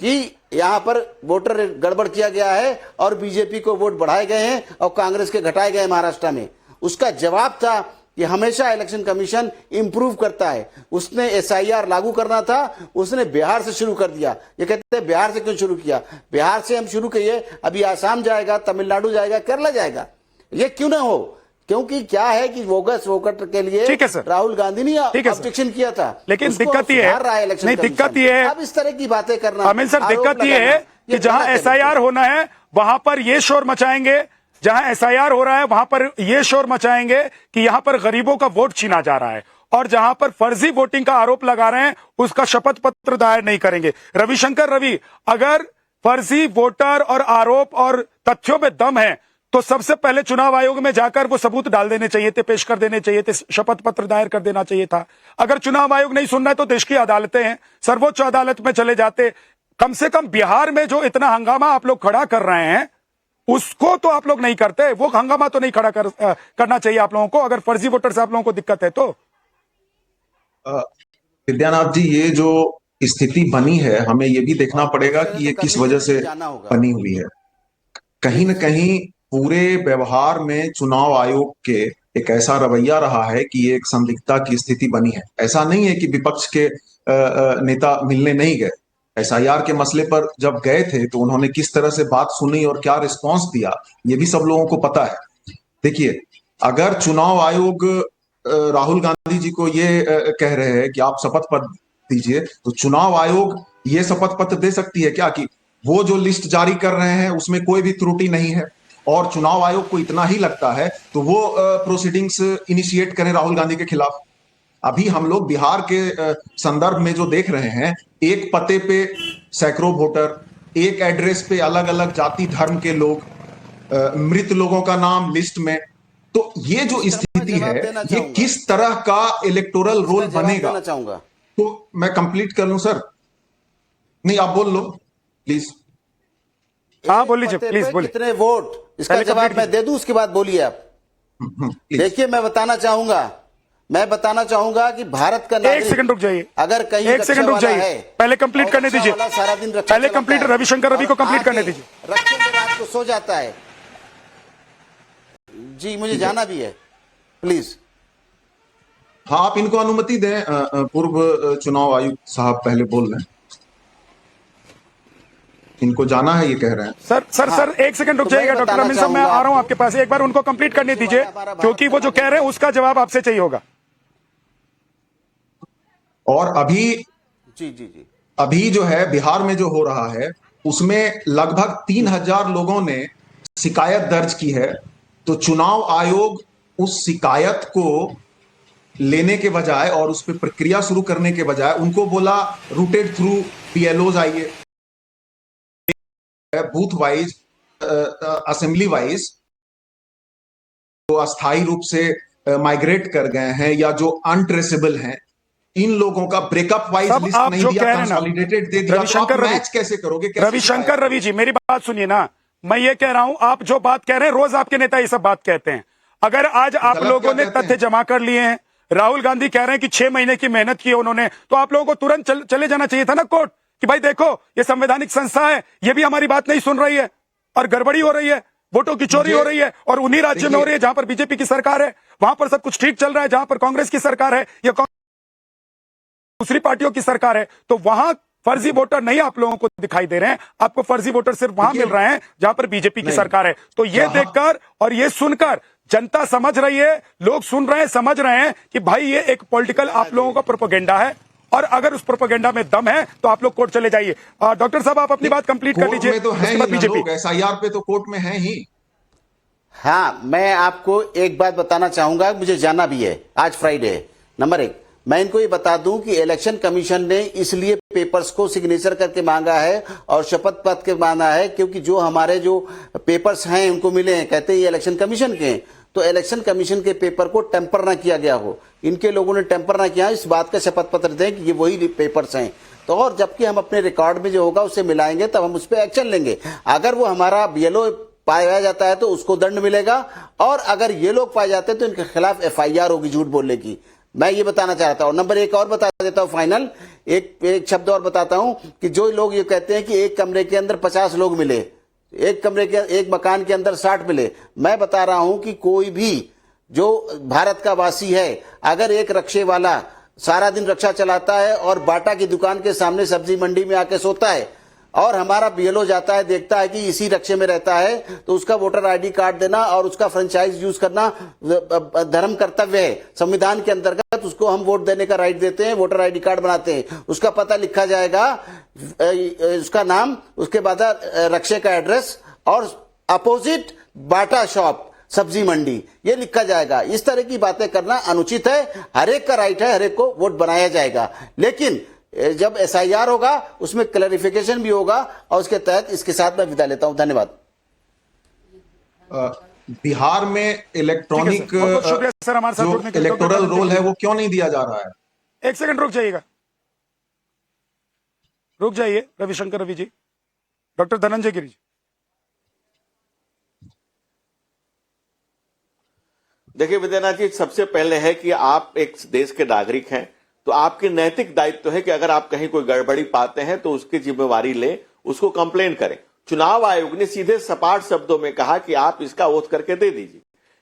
कि यहां पर वोटर गड़बड़ किया गया है और बीजेपी को वोट बढ़ाए गए हैं और कांग्रेस के घटाए गए महाराष्ट्र में। उसका जवाब था कि हमेशा इलेक्शन कमीशन इंप्रूव करता है। उसने एसआईआर लागू करना था, उसने बिहार से शुरू कर दिया। ये कहते हैं बिहार से क्यों शुरू किया? बिहार से हम शुरू किए, अभी आसाम जाएगा, तमिलनाडु जाएगा, केरला जाएगा। ये क्यों ना हो? क्योंकि क्या है कि बोगस वोटर के लिए राहुल गांधी ने ऑब्जेक्शन किया था, लेकिन दिक्कत ये है, नहीं दिक्कत ये है, अब इस तरह की बातें करना, आमिर सर दिक्कत ये है कि जहां एसआईआर होना है वहां पर ये शोर मचाएंगे, जहां एसआईआर हो रहा है वहां पर ये शोर मचाएंगे कि यहां पर गरीबों का वोट छीना जा रहा है, और जहां पर फर्जी वोटिंग का आरोप लगा रहे हैं उसका शपथ पत्र दायर नहीं करेंगे। रविशंकर रवि, अगर फर्जी वोटर और आरोप और तथ्यों में दम है तो सबसे पहले चुनाव आयोग में जाकर वो सबूत डाल देने चाहिए थे, पेश कर देने चाहिए थे, शपथ पत्र दायर कर देना चाहिए था। अगर चुनाव आयोग नहीं सुनना है तो देश की अदालतें हैं, सर्वोच्च अदालत में चले जाते। कम से कम बिहार में जो इतना हंगामा आप लोग खड़ा कर रहे हैं उसको तो आप लोग नहीं करते, वो हंगामा तो नहीं खड़ा करना चाहिए आप लोगों को, अगर फर्जी वोटर से आप लोगों को दिक्कत है तो। विद्यानाथ जी, ये जो स्थिति बनी है हमें ये भी देखना पड़ेगा कि ये किस वजह से बनी हुई है। कहीं न कहीं पूरे व्यवहार में चुनाव आयोग के एक ऐसा रवैया रहा है कि ये एक संदिग्धता की स्थिति बनी है। ऐसा नहीं है कि विपक्ष के नेता मिलने नहीं गए, एसआईआर के मसले पर जब गए थे तो उन्होंने किस तरह से बात सुनी और क्या रिस्पांस दिया ये भी सब लोगों को पता है। देखिए, अगर चुनाव आयोग राहुल गांधी जी को ये कह रहे हैं कि आप शपथ पत्र दीजिए, तो चुनाव आयोग ये शपथ पत्र दे सकती है क्या कि वो जो लिस्ट जारी कर रहे हैं उसमें कोई भी त्रुटि नहीं है, और चुनाव आयोग को इतना ही लगता है तो वो प्रोसीडिंग्स इनिशिएट करें राहुल गांधी के खिलाफ। अभी हम लोग बिहार के संदर्भ में जो देख रहे हैं, एक पते पे सैकड़ों वोटर, एक एड्रेस पे अलग अलग जाति धर्म के लोग, मृत लोगों का नाम लिस्ट में, तो ये जो स्थिति है ये किस तरह का इलेक्टोरल रोल बनेगा। तो मैं कंप्लीट कर लूं सर? नहीं, आप बोल लो प्लीज। हाँ बोल लीजिए, प्लीज बोलिए। कितने वोट, इसका जवाब मैं दे दूं, उसके बाद बोलिए आप। देखिए, मैं बताना चाहूंगा कि भारत का नागरिक, एक सेकंड रुक जाइए, अगर कहीं एक सेकंड रुक जाइए, पहले कंप्लीट करने दीजिए, सारा दिन पहले कंप्लीट, रविशंकर रवि को कंप्लीट करने दीजिए। रखे के रात को सो जाता है जी, मुझे जाना भी है, प्लीज। हाँ, आप इनको अनुमति दें, पूर्व चुनाव आयुक्त साहब पहले बोल रहे हैं, इनको जाना है ये कह रहे हैं। सर एक सेकंड रुक जाइएगा डॉक्टर अमीन साहब, मैं आ रहा हूं आपके पास, एक बार उनको कंप्लीट करने दीजिए, क्योंकि वो जो कह रहे हैं उसका जवाब आपसे चाहिए होगा। और अभी जो है बिहार में जो हो रहा है उसमें लगभग 3000 लोगों ने शिकायत दर्ज की है, तो चुनाव आयोग उस शिकायत को लेने के बजाय और उस पर प्रक्रिया शुरू करने के बजाय उनको बोला रूटेड थ्रू पीएलओज आइए, बूथ वाइज, असेंबली वाइज जो अस्थायी रूप से माइग्रेट कर गए हैं या जो अनट्रेसेबल हैं, इन लोगों का ब्रेकअप वाइज लिस्ट नहीं दिया, कंसोलिडेटेड दे दिया, तो आप मैच कैसे करोगे? रविशंकर रवि जी, मेरी बात सुनिए ना, मैं ये कह रहा हूं, आप जो बात कह रहे हैं रोज आपके नेता ये सब बात कहते हैं। अगर आज आप लोगों ने तथ्य जमा कर लिए हैं, राहुल गांधी कह रहे हैं कि 6 महीने की मेहनत की है उन्होंने, तो आप लोगों को तुरंत चले जाना चाहिए था ना कोर्ट, कि भाई देखो ये संवैधानिक संस्था है, ये भी हमारी बात नहीं सुन रही है और गड़बड़ी हो रही है, वोटों की चोरी हो रही है, और उन्हीं राज्यों में हो रही है जहां पर बीजेपी की सरकार है, वहां पर सब कुछ ठीक चल रहा है, जहां पर कांग्रेस की सरकार है या दूसरी पार्टियों की सरकार है, तो वहां फर्जी वोटर नहीं आप लोगों को दिखाई दे रहे हैं, आपको फर्जी वोटर सिर्फ वहां मिल रहे हैं जहां पर बीजेपी की सरकार है। तो ये देखकर और ये सुनकर जनता समझ रही है, लोग सुन रहे हैं, समझ रहे हैं कि भाई ये एक पॉलिटिकल आप लोगों का प्रोपेगेंडा है, और अगर उस प्रोपेगेंडा में दम है तो आप लोग कोर्ट चले जाइए। डॉक्टर साहब आप अपनी बात कंप्लीट कर लीजिए। तो है बीजेपी एसआईआर पे तो कोर्ट में है ही। हाँ, मैं आपको एक बात बताना चाहूंगा, मुझे जाना भी है, आज फ्राइडे है। नंबर 1, मैं इनको ये बता दूं कि इलेक्शन कमीशन ने इसलिए पेपर्स को सिग्नेचर करके मांगा है और शपथ पत्र के मांगा है, क्योंकि जो हमारे जो पेपर्स हैं उनको मिले हैं, कहते हैं ये इलेक्शन कमीशन के हैं, तो इलेक्शन कमीशन के पेपर को टेम्पर ना किया गया हो, इनके लोगों ने टेम्पर ना किया, इस बात का शपथ पत्र दें कि ये वही पेपर्स हैं। तो और जबकि हम अपने रिकॉर्ड में जो होगा उससे मिलाएंगे, तब हम उस पर एक्शन लेंगे। अगर वो हमारा बीएलओ पाया जाता है तो उसको दंड मिलेगा, और अगर ये लोग पाए जाते हैं तो इनके खिलाफ एफआईआर होगी झूठ बोलने की। मैं ये बताना चाहता हूं। नंबर 1 और बता देता हूं, फाइनल एक शब्द और बताता हूं कि जो लोग ये कहते हैं कि एक कमरे के अंदर 50 लोग मिले, एक मकान के अंदर 60 मिले, मैं बता रहा हूं कि कोई भी जो भारत का वासी है, अगर एक रक्षे वाला सारा दिन रक्षा चलाता है और बाटा की दुकान के सामने सब्जी मंडी में आके सोता है, और हमारा बीएलओ जाता है, देखता है कि इसी रक्षे में रहता है, तो उसका वोटर आईडी कार्ड देना और उसका फ्रेंचाइज यूज करना धर्म कर्तव्य है। संविधान के अंतर्गत उसको हम वोट देने का राइट देते हैं, वोटर आईडी कार्ड बनाते हैं, उसका पता लिखा जाएगा, उसका नाम, उसके बाद रक्षे का एड्रेस और अपोजिट बाटा शॉप सब्जी मंडी, ये लिखा जाएगा। इस तरह की बातें करना अनुचित है। हर एक का राइट है, हर एक को वोट बनाया जाएगा, लेकिन जब एसआईआर होगा उसमें क्लैरिफिकेशन भी होगा, और उसके तहत इसके साथ मैं विदा लेता हूं। धन्यवाद। बिहार में इलेक्ट्रॉनिक जो इलेक्टोरल रोल है वो क्यों नहीं दिया जा रहा है? एक सेकंड रुक जाइएगा, रुक जाइए रविशंकर रवि जी। डॉक्टर धनंजय गिरी जी। देखिए विद्यानाथ जी, सबसे पहले है कि आप एक देश के नागरिक हैं, तो आपकी नैतिक दायित्व है कि अगर आप कहीं कोई गड़बड़ी पाते हैं तो उसकी जिम्मेवारी लें, उसको कंप्लेन करें। चुनाव आयोग ने सीधे सपाट शब्दों में कहा कि आप इसका ओथ करके दे दीजिए,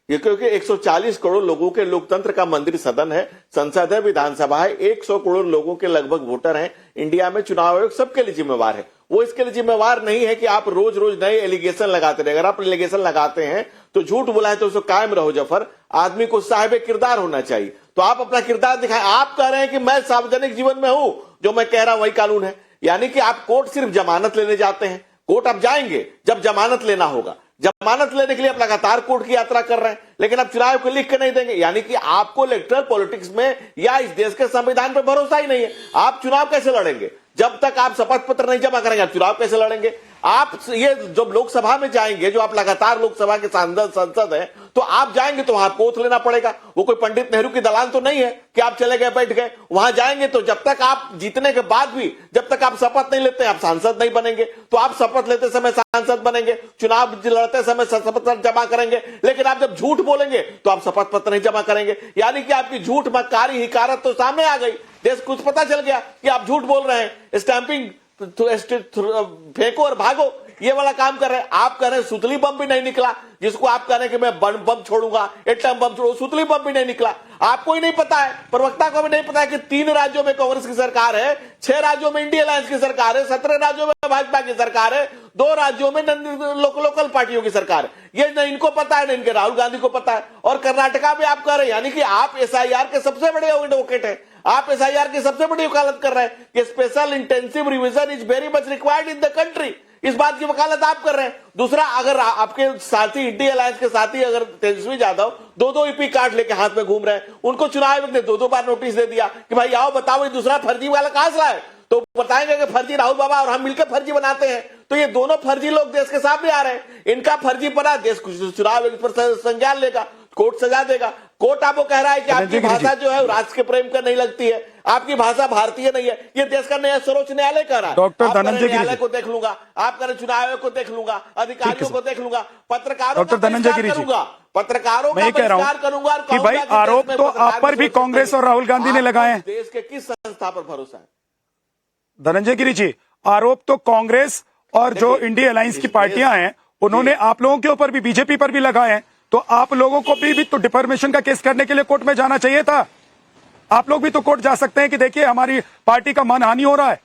ये क्योंकि 140 करोड़ लोगों के लोकतंत्र का मंदिर सदन है, संसद है, विधानसभा है, 100 करोड़ लोगों के लगभग वोटर हैं इंडिया में। चुनाव आयोग सबके लिए जिम्मेवार है, वो इसके लिए जिम्मेवार नहीं है कि आप रोज रोज नए एलिगेशन लगाते रहे। अगर आप एलिगेशन लगाते हैं तो झूठ बुलाएं तो उसको कायम रहो जफर। आदमी को साहिब किरदार होना चाहिए। तो आप अपना किरदार दिखाएं। आप कह रहे हैं कि मैं सार्वजनिक जीवन में हूं, जो मैं कह रहा हूं वही कानून है। यानी कि आप कोर्ट सिर्फ जमानत लेने जाते हैं। कोर्ट आप जाएंगे जब जमानत लेना होगा। जमानत लेने के लिए आप लगातार कोर्ट की यात्रा कर रहे हैं, लेकिन आप चुनाव को लिख के नहीं देंगे। यानी कि आपको इलेक्टोरल पॉलिटिक्स में या इस देश के संविधान पर भरोसा ही नहीं है। आप चुनाव कैसे लड़ेंगे? जब तक आप शपथ पत्र नहीं जमा करेंगे, आप चुनाव कैसे लड़ेंगे? आप ये जब लोकसभा में जाएंगे, जो आप लगातार लोकसभा के सांसद हैं, तो आप जाएंगे तो वहां ओथ लेना पड़ेगा। वो कोई पंडित नेहरू की दलान तो नहीं है कि आप चले गए बैठ गए। वहां जाएंगे तो जब तक आप जीतने के बाद भी जब तक आप शपथ नहीं लेते आप सांसद नहीं बनेंगे। तो आप शपथ लेते समय सांसद बनेंगे, चुनाव लड़ते समय शपथ पत्र जमा करेंगे, लेकिन आप जब झूठ बोलेंगे तो आप शपथ पत्र नहीं जमा करेंगे। यानी कि आपकी झूठ मक्कारी हिकारत तो सामने आ गई। देश कुछ पता चल गया कि आप झूठ बोल रहे हैं, स्टैंपिंग फेंको और भागो, ये वाला काम कर रहे हैं। आप कह रहे हैं सुतली बम भी नहीं निकला, जिसको आप कह रहे हैं कि मैं बम छोड़ूंगा, एटम बम छोड़ूंगा, सुतली बम भी नहीं निकला। आपको ही नहीं पता है, प्रवक्ता को भी नहीं पता है कि 3 राज्यों में कांग्रेस की सरकार है, 6 राज्यों में इंडिया अलायंस की सरकार है, 17 राज्यों में भाजपा की सरकार है, 2 राज्यों में लोकल पार्टियों की सरकार है। ये न इनको पता है, न इनके राहुल गांधी को पता है। और कर्नाटका में आप कह रहे हैं, यानी कि आप एसआईआर के सबसे बड़े एडवोकेट हैं। आप एसआईआर की सबसे बड़ी वकालत कर रहे हैं कि special intensive revision is very much required in the country. इस बात की वकालत आप कर रहे हैं। दूसरा, अगर आपके साथी इंडिया अलायंस के साथी अगर तेजस्वी यादव 2-2 ईपी कार्ड लेके हाथ में घूम रहे हैं, उनको चुनाव आयोग ने 2-2 बार नोटिस दे दिया कि भाई आओ बताओ ये दूसरा फर्जी वाला कहां से लाए, तो बताएंगे कि फर्जी राहुल बाबा और हम मिलकर फर्जी बनाते हैं। तो ये दोनों फर्जी लोग देश के सामने आ रहे हैं। इनका फर्जी पना देश चुनाव आयोग पर संज्ञान लेगा, कोर्ट सजा देगा। कोर्ट आपको कह रहा है कि आपकी भाषा जो है राष्ट्र के प्रेम का नहीं लगती है, आपकी भाषा भारतीय नहीं है। ये देश का नया सर्वोच्च न्यायालय कह रहा है। डॉक्टर धनंजय न्यायालय को देख लूंगा, आप कह रहे चुनाव आयोग को देख लूंगा, अधिकारियों को देख लूंगा, पत्रकारों डॉक्टर धनंजय गिरी जी, करूंगा, पत्रकारों मैं कह रहा हूं कि भाई आरोप तो आप पर भी कांग्रेस और राहुल गांधी ने लगाए हैं। देश के किस संस्था पर भरोसा है? धनंजय गिरी जी, आरोप तो कांग्रेस और जो इंडिया अलायंस की पार्टियां हैं उन्होंने आप लोगों के ऊपर भी, बीजेपी पर भी लगाए हैं। तो आप लोगों को भी तो डिफॉर्मेशन का केस करने के लिए कोर्ट में जाना चाहिए था। आप लोग भी तो कोर्ट जा सकते हैं कि देखिए हमारी पार्टी का मानहानि हो रहा है।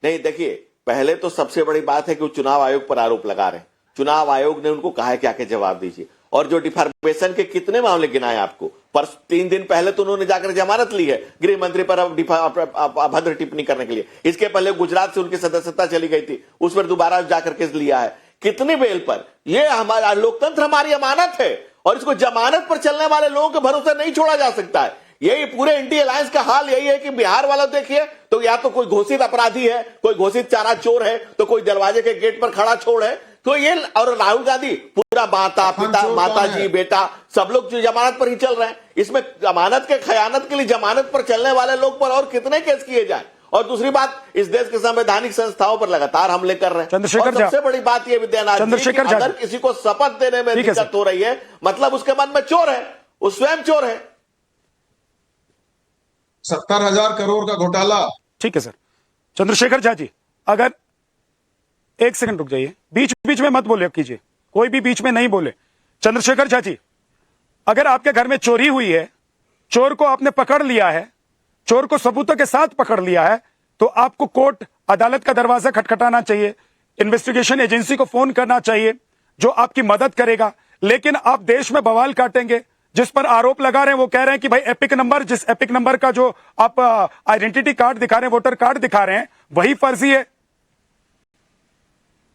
नहीं, देखिए, पहले तो सबसे बड़ी बात है कि वो चुनाव आयोग पर आरोप लगा रहे हैं। चुनाव आयोग ने उनको कहा है कि आके जवाब दीजिए। और जो डिफॉर्मेशन के कितने मामले गिनाए आपको, पर 3 दिन पहले तो उन्होंने जाकर जमानत ली है गृह मंत्री पर अभद्र टिप्पणी करने के लिए। इसके पहले गुजरात से उनकी सदस्यता चली गई थी, उस पर दोबारा जाकर केस लिया है। कितनी बेल पर? ये हमारा लोकतंत्र हमारी अमानत है और इसको जमानत पर चलने वाले लोगों के भरोसे नहीं छोड़ा जा सकता है। यही पूरे इंडिया अलायंस का हाल यही है कि बिहार वाला देखिए तो या तो कोई घोषित अपराधी है, कोई घोषित चारा चोर है, तो कोई दरवाजे के गेट पर खड़ा छोड़ है। तो ये और राहुल गांधी पूरा माता पिता माता जी बेटा सब लोग जमानत पर ही चल रहे हैं। इसमें जमानत के खयानत के लिए जमानत पर चलने वाले लोग पर और कितने केस किए जाए। और दूसरी बात, इस देश के संवैधानिक संस्थाओं पर लगातार हमले कर रहे हैं। चंद्रशेखर सबसे बड़ी बात यह विद्यानाथ जी, अगर किसी को शपथ देने में दिक्कत हो रही है, मतलब उसके मन में चोर है, वो स्वयं चोर है। 70,000 करोड़ का घोटाला। ठीक है सर। चंद्रशेखर झा जी, अगर 1 सेकंड रुक जाइए, बीच बीच में मत बोले कीजिए, कोई भी बीच में नहीं बोले। चंद्रशेखर झा जी, अगर आपके घर में चोरी हुई है, चोर को आपने पकड़ लिया है, चोर को सबूतों के साथ पकड़ लिया है, तो आपको कोर्ट अदालत का दरवाजा खटखटाना चाहिए, इन्वेस्टिगेशन एजेंसी को फोन करना चाहिए जो आपकी मदद करेगा। लेकिन आप देश में बवाल काटेंगे। जिस पर आरोप लगा रहे हैं वो कह रहे हैं कि भाई एपिक नंबर, जिस एपिक नंबर का जो आप आइडेंटिटी कार्ड दिखा रहे हैं, वोटर कार्ड दिखा रहे हैं, वही फर्जी है।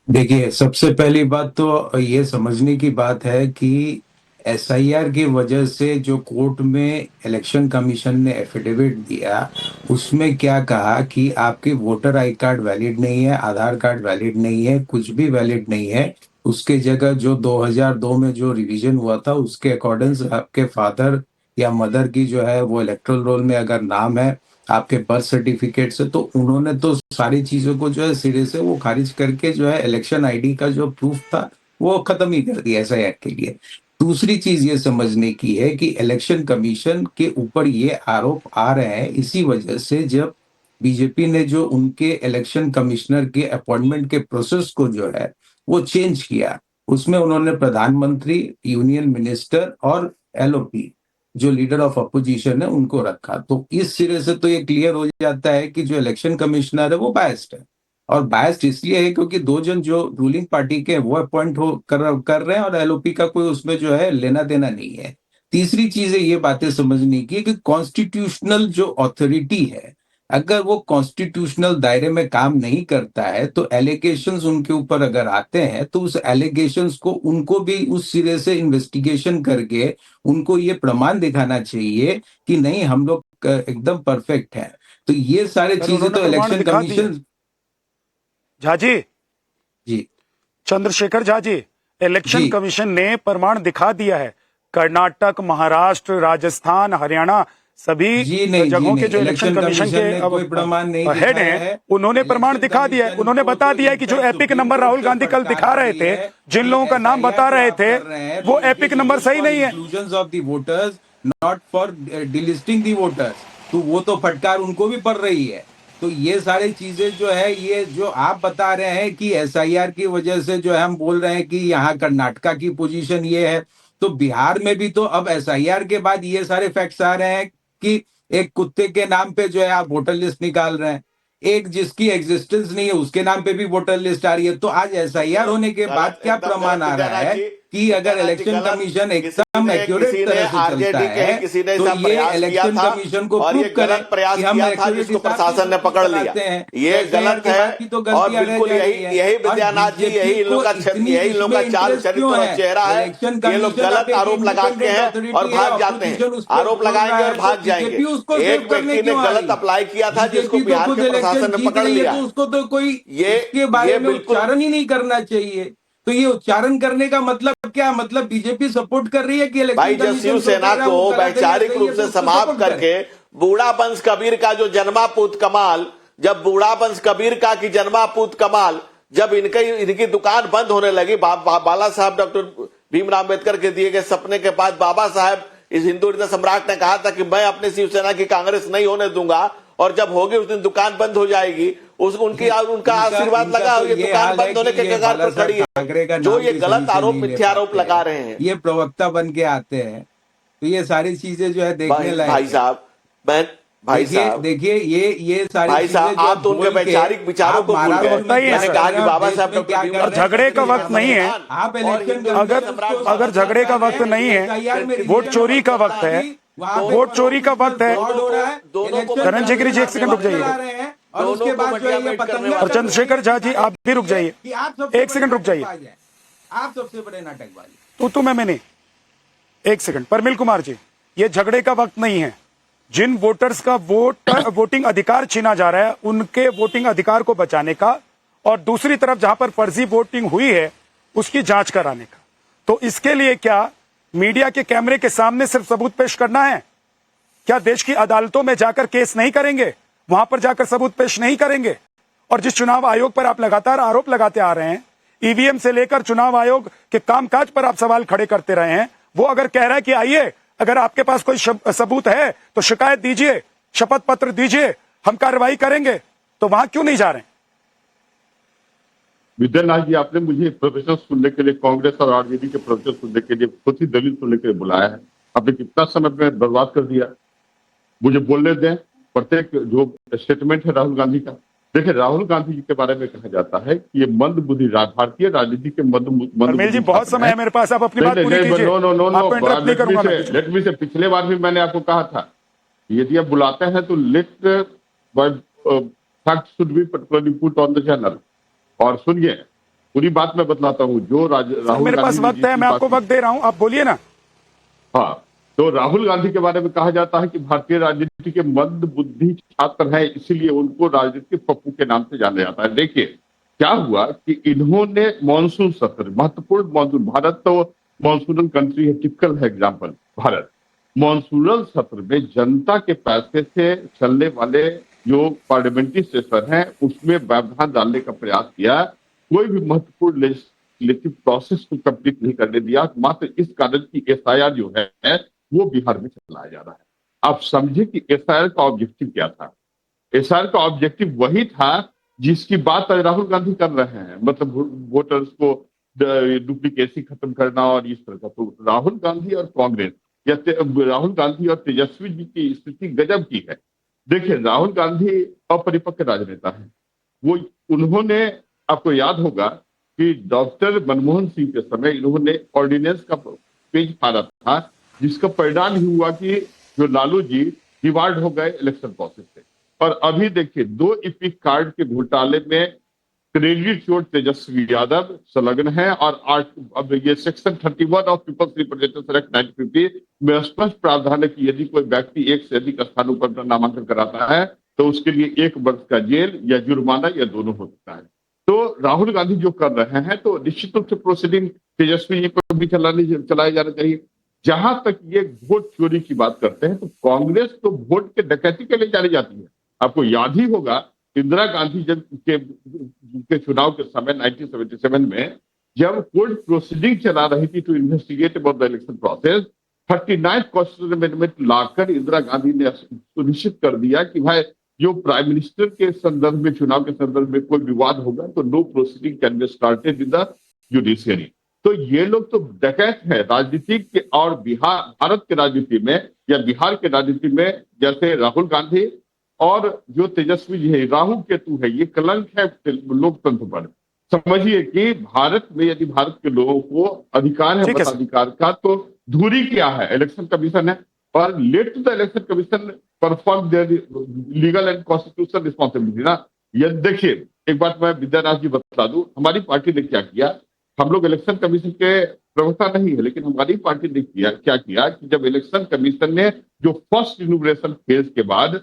देखिए, सबसे पहली बात तो ये समझने की बात है कि एसआईआर की वजह से जो कोर्ट में इलेक्शन कमीशन ने एफिडेविट दिया, उसमें क्या कहा कि आपकी वोटर आई कार्ड वैलिड नहीं है, आधार कार्ड वैलिड नहीं है, कुछ भी वैलिड नहीं है। उसके जगह जो 2002 में जो रिवीजन हुआ था उसके अकॉर्डिंग आपके फादर या मदर की जो है वो इलेक्टोरल रोल में अगर नाम है आपके बर्थ सर्टिफिकेट से, तो उन्होंने तो सारी चीजों को जो है सिरे से वो खारिज करके जो है इलेक्शन आईडी का जो प्रूफ था वो खत्म ही कर दिया एसआईआर के लिए। दूसरी चीज ये समझने की है कि इलेक्शन कमीशन के ऊपर ये आरोप आ रहे हैं इसी वजह से, जब बीजेपी ने जो उनके इलेक्शन कमिश्नर के अपॉइंटमेंट के प्रोसेस को जो है वो चेंज किया, उसमें उन्होंने प्रधानमंत्री, यूनियन मिनिस्टर और एलओपी जो लीडर ऑफ अपोजिशन है उनको रखा। तो इस सिरे से तो ये क्लियर हो जाता है कि जो इलेक्शन कमिश्नर है वो बायस्ड है। और बायस्ड इसलिए है क्योंकि दो जन जो रूलिंग पार्टी के वो अपॉइंट कर रहे हैं और एलओपी का कोई उसमें जो है लेना देना नहीं है। तीसरी चीज है ये बातें समझने की कि कॉन्स्टिट्यूशनल जो अथॉरिटी है, अगर वो कॉन्स्टिट्यूशनल दायरे में काम नहीं करता है तो एलिगेशंस उनके ऊपर अगर आते हैं तो उस एलिगेशंस को उनको भी उस सिरे से इन्वेस्टिगेशन करके उनको ये प्रमाण दिखाना चाहिए कि नहीं हम लोग एकदम परफेक्ट हैं। तो ये सारे चीजें तो इलेक्शन कमीशन झा जी, जी चंद्रशेखर झा जी, इलेक्शन जी। कमीशन ने प्रमाण दिखा दिया है। कर्नाटक, महाराष्ट्र, राजस्थान, हरियाणा सभी जगहों के जो इलेक्शन कमीशन के कोई प्रमाण नहीं हेड हैं, उन्होंने प्रमाण दिखा दिया है। उन्होंने बता दिया है कि जो एपिक नंबर राहुल गांधी कल दिखा रहे थे, जिन लोगों का नाम बता रहे थे, वो एपिक नंबर सही नहीं है। Of the voters, not for delisting the voters, तो वो तो फटकार उनको भी पड़ रही है। तो ये सारी चीजें जो है, ये जो आप बता रहे हैं कि एसआईआर की वजह से जो है हम बोल रहे हैं कि यहाँ कर्नाटका की पोजीशन ये है, तो बिहार में भी तो अब एसआईआर के बाद ये सारे फैक्ट्स आ रहे हैं कि एक कुत्ते के नाम पे जो है आप वोटर लिस्ट निकाल रहे हैं, एक जिसकी एग्जिस्टेंस नहीं है उसके नाम पे भी वोटर लिस्ट आ रही है। तो आज एसआईआर होने के बाद क्या प्रमाण आ रहा है कि अगर इलेक्शन कमीशन एकदम एक्यूरेट तरह से चलता है तो ये इलेक्शन कमीशन को प्रूव करे कि हम एक्यूरेट प्रशासन ने पकड़ लिया, ये गलत है। और बिल्कुल यही विद्यानाथ जी, यही लोग का चाल चरित्र और चेहरा है। ये लोग गलत आरोप लगाते हैं और भाग जाते हैं, आरोप लगाएंगे और भाग जाएंगे। एक व्यक्ति ने गलत अप्लाई किया था जिसको बिहार के प्रशासन ने पकड़ लिया, तो उसको तो कोई इसके बारे में उच्चारण ही नहीं करना चाहिए। तो ये उच्चारण करने का मतलब क्या? मतलब बीजेपी सपोर्ट कर रही है कि भाई जब शिवसेना को वैचारिक रूप से समाप्त करके बूढ़ा वंश कबीर का जो जन्मापूत कमाल, जब बूढ़ा वंश कबीर का की जन्मापूत कमाल, जब इनकी दुकान बंद होने लगी, बाला साहब डॉक्टर भीमराव अम्बेडकर के दिए गए सपने के बाद बाबा साहब इस हिंदू हृदय सम्राट ने कहा था कि मैं अपनी शिवसेना की कांग्रेस नहीं होने दूंगा, और जब होगी उस दिन दुकान बंद हो जाएगी। उनका आशीर्वाद लगा, ये दुकान बंद होने के कगार पर खड़ी है। जो ये गलत आरोप, मिथ्या आरोप लगा रहे हैं, ये प्रवक्ता बन के आते हैं, तो ये सारी चीजें जो है देखने लायक। भाई साहब, भाई साहब देखिए ये सारी भाई साहब, आप तो उनके वैचारिक विचारों को भूल गए। मैंने कहा कि बाबा साहब और झगड़े का वक्त नहीं है। अगर झगड़े का वक्त नहीं है, वोट चोरी का वक्त है, वोट चोरी का वक्त है। करण जिगरी जी एक सेकंड रुक जाइए, और उसके बाद जो है ये पतंगा, और चंद्रशेखर झा जी आप भी रुक जाइए, एक सेकंड रुक जाइए। आप सबसे बड़े नाटकबाजी। तो मैं नहीं, एक सेकंड। परमिल कुमार जी, ये झगड़े का वक्त नहीं है। जिन वोटर्स का वोटिंग अधिकार छीना जा रहा है, उनके वोटिंग अधिकार को बचाने का, और दूसरी तरफ जहां पर फर्जी वोटिंग हुई है उसकी जांच कराने का। तो इसके लिए क्या मीडिया के कैमरे के सामने सिर्फ सबूत पेश करना है? क्या देश की अदालतों में जाकर केस नहीं करेंगे, वहां पर जाकर सबूत पेश नहीं करेंगे? और जिस चुनाव आयोग पर आप लगातार आरोप लगाते आ रहे हैं, ईवीएम से लेकर चुनाव आयोग के कामकाज पर आप सवाल खड़े करते रहे हैं, वो अगर कह रहा है कि आइए, अगर आपके पास कोई सबूत है तो शिकायत दीजिए, शपथ पत्र दीजिए, हम कार्रवाई करेंगे, तो वहां क्यों नहीं जा रहे हैं? विद्यानाथ जी, आपने मुझे प्रोफेसर सुनने के लिए, कांग्रेस और आरजेडी के प्रोफेसर सुनने के लिए, खुद ही दलील सुनने के लिए बुलाया है। आपने कितना समय में बर्बाद कर दिया। मुझे बोलने दें प्रत्येक जो स्टेटमेंट है राहुल गांधी का। देखिए, राहुल गांधी जी के बारे में कहा जाता है कि ये मंद बुद्धि, भारतीय राजनीति के मंद जी बहुत समय है मेरे पास, आप अपनी बात पूरी कीजिए। लेट मी से पिछले बार भी मैंने आपको कहा था, यदि आप बुलाते हैं तो let fact should be particularly put on the channel. और सुनिए, पूरी बात मैं बतलाता हूँ। जो राहुल मेरे पास वक्त है, मैं आपको वक्त दे रहा हूँ, आप बोलिए ना। हाँ, तो राहुल गांधी के बारे में कहा जाता है कि भारतीय राजनीति के मंद बुद्धि छात्र हैं, इसीलिए उनको राजनीतिक पप्पू के नाम से जाना जाता है। देखिए क्या हुआ कि इन्होंने मानसून सत्र, महत्वपूर्ण मानसून, भारत तो मानसूनल कंट्री है, टिपिकल है एग्जाम्पल भारत। मानसूनल सत्र में जनता के पैसे से चलने वाले जो पार्लियामेंट्री सेशन है उसमें व्यवधान डालने का प्रयास किया। कोई भी महत्वपूर्ण लेजिस्लेटिव प्रोसेस को कंप्लीट नहीं करने दिया, मात्र इस कारण की एसआईआर जो है वो बिहार में चलाया जा रहा है। आप समझे कि एसआईआर का ऑब्जेक्टिव क्या था? एसआईआर का ऑब्जेक्टिव वही था जिसकी बात राहुल गांधी कर रहे हैं, मतलब वोटर्स को डुप्लीकेसी खत्म करना और इस तरह का। तो राहुल गांधी और कांग्रेस या राहुल गांधी और तेजस्वी जी की स्थिति गजब की है। देखिए, राहुल गांधी अपरिपक्व राजनेता है वो उन्होंने, आपको याद होगा कि डॉक्टर मनमोहन सिंह के समय इन्होंने ऑर्डिनेंस का पेज फाड़ा था, जिसका परिणाम ही हुआ कि जो लालू जी डिवार्ड हो गए इलेक्शन प्रोसेस से। और अभी देखिए 2 इपिक कार्ड के घोटाले में क्रेडिट चोर तेजस्वी यादव संलग्न है और अब ये section 31 of peoples representation act 1950 में स्पष्ट प्रावधान है कि यदि कोई व्यक्ति एक से अधिक स्थानों पर नामांकन कराता है तो उसके लिए 1 वर्ष का जेल या जुर्माना या दोनों हो सकता है। तो राहुल गांधी जो कर रहे हैं तो निश्चित रूप से प्रोसीडिंग तेजस्वी जी पर भी चलाया जाना चाहिए। जहां तक ये वोट चोरी की बात करते हैं तो कांग्रेस तो वोट के डकैती के लिए जानी जाती है। आपको याद ही होगा इंदिरा गांधी जब के चुनाव के समय 1977 में जब कोर्ट प्रोसीडिंग चला रही थी to investigate about the election process, 39th constitution amendment लाकर इंदिरा गांधी ने सुनिश्चित कर दिया कि भाई जो प्राइम मिनिस्टर के संदर्भ में, चुनाव के संदर्भ में कोई विवाद होगा तो no proceeding can be started in the judiciary. तो ये लोग तो डकैत है राजनीति के, और भारत के राजनीति में या बिहार के राजनीति में जैसे राहुल गांधी और जो तेजस्वी जी है, राहु केतु है, ये कलंक है लोकतंत्र पर। समझिए कि भारत में यदि भारत के लोगों को अधिकार है मताधिकार का, तो धुरी क्या है? इलेक्शन कमीशन है, और let to the election commission perform their legal and constitutional responsibility ना। ये देखिए, एक बात मैं विद्यानाथ जी बता दूं, हमारी पार्टी ने क्या किया, हम लोग इलेक्शन कमीशन के प्रवक्ता नहीं है, लेकिन हमारी पार्टी ने क्या किया कि जब इलेक्शन कमीशन ने जो फर्स्ट इनोग्रेशन फेज के बाद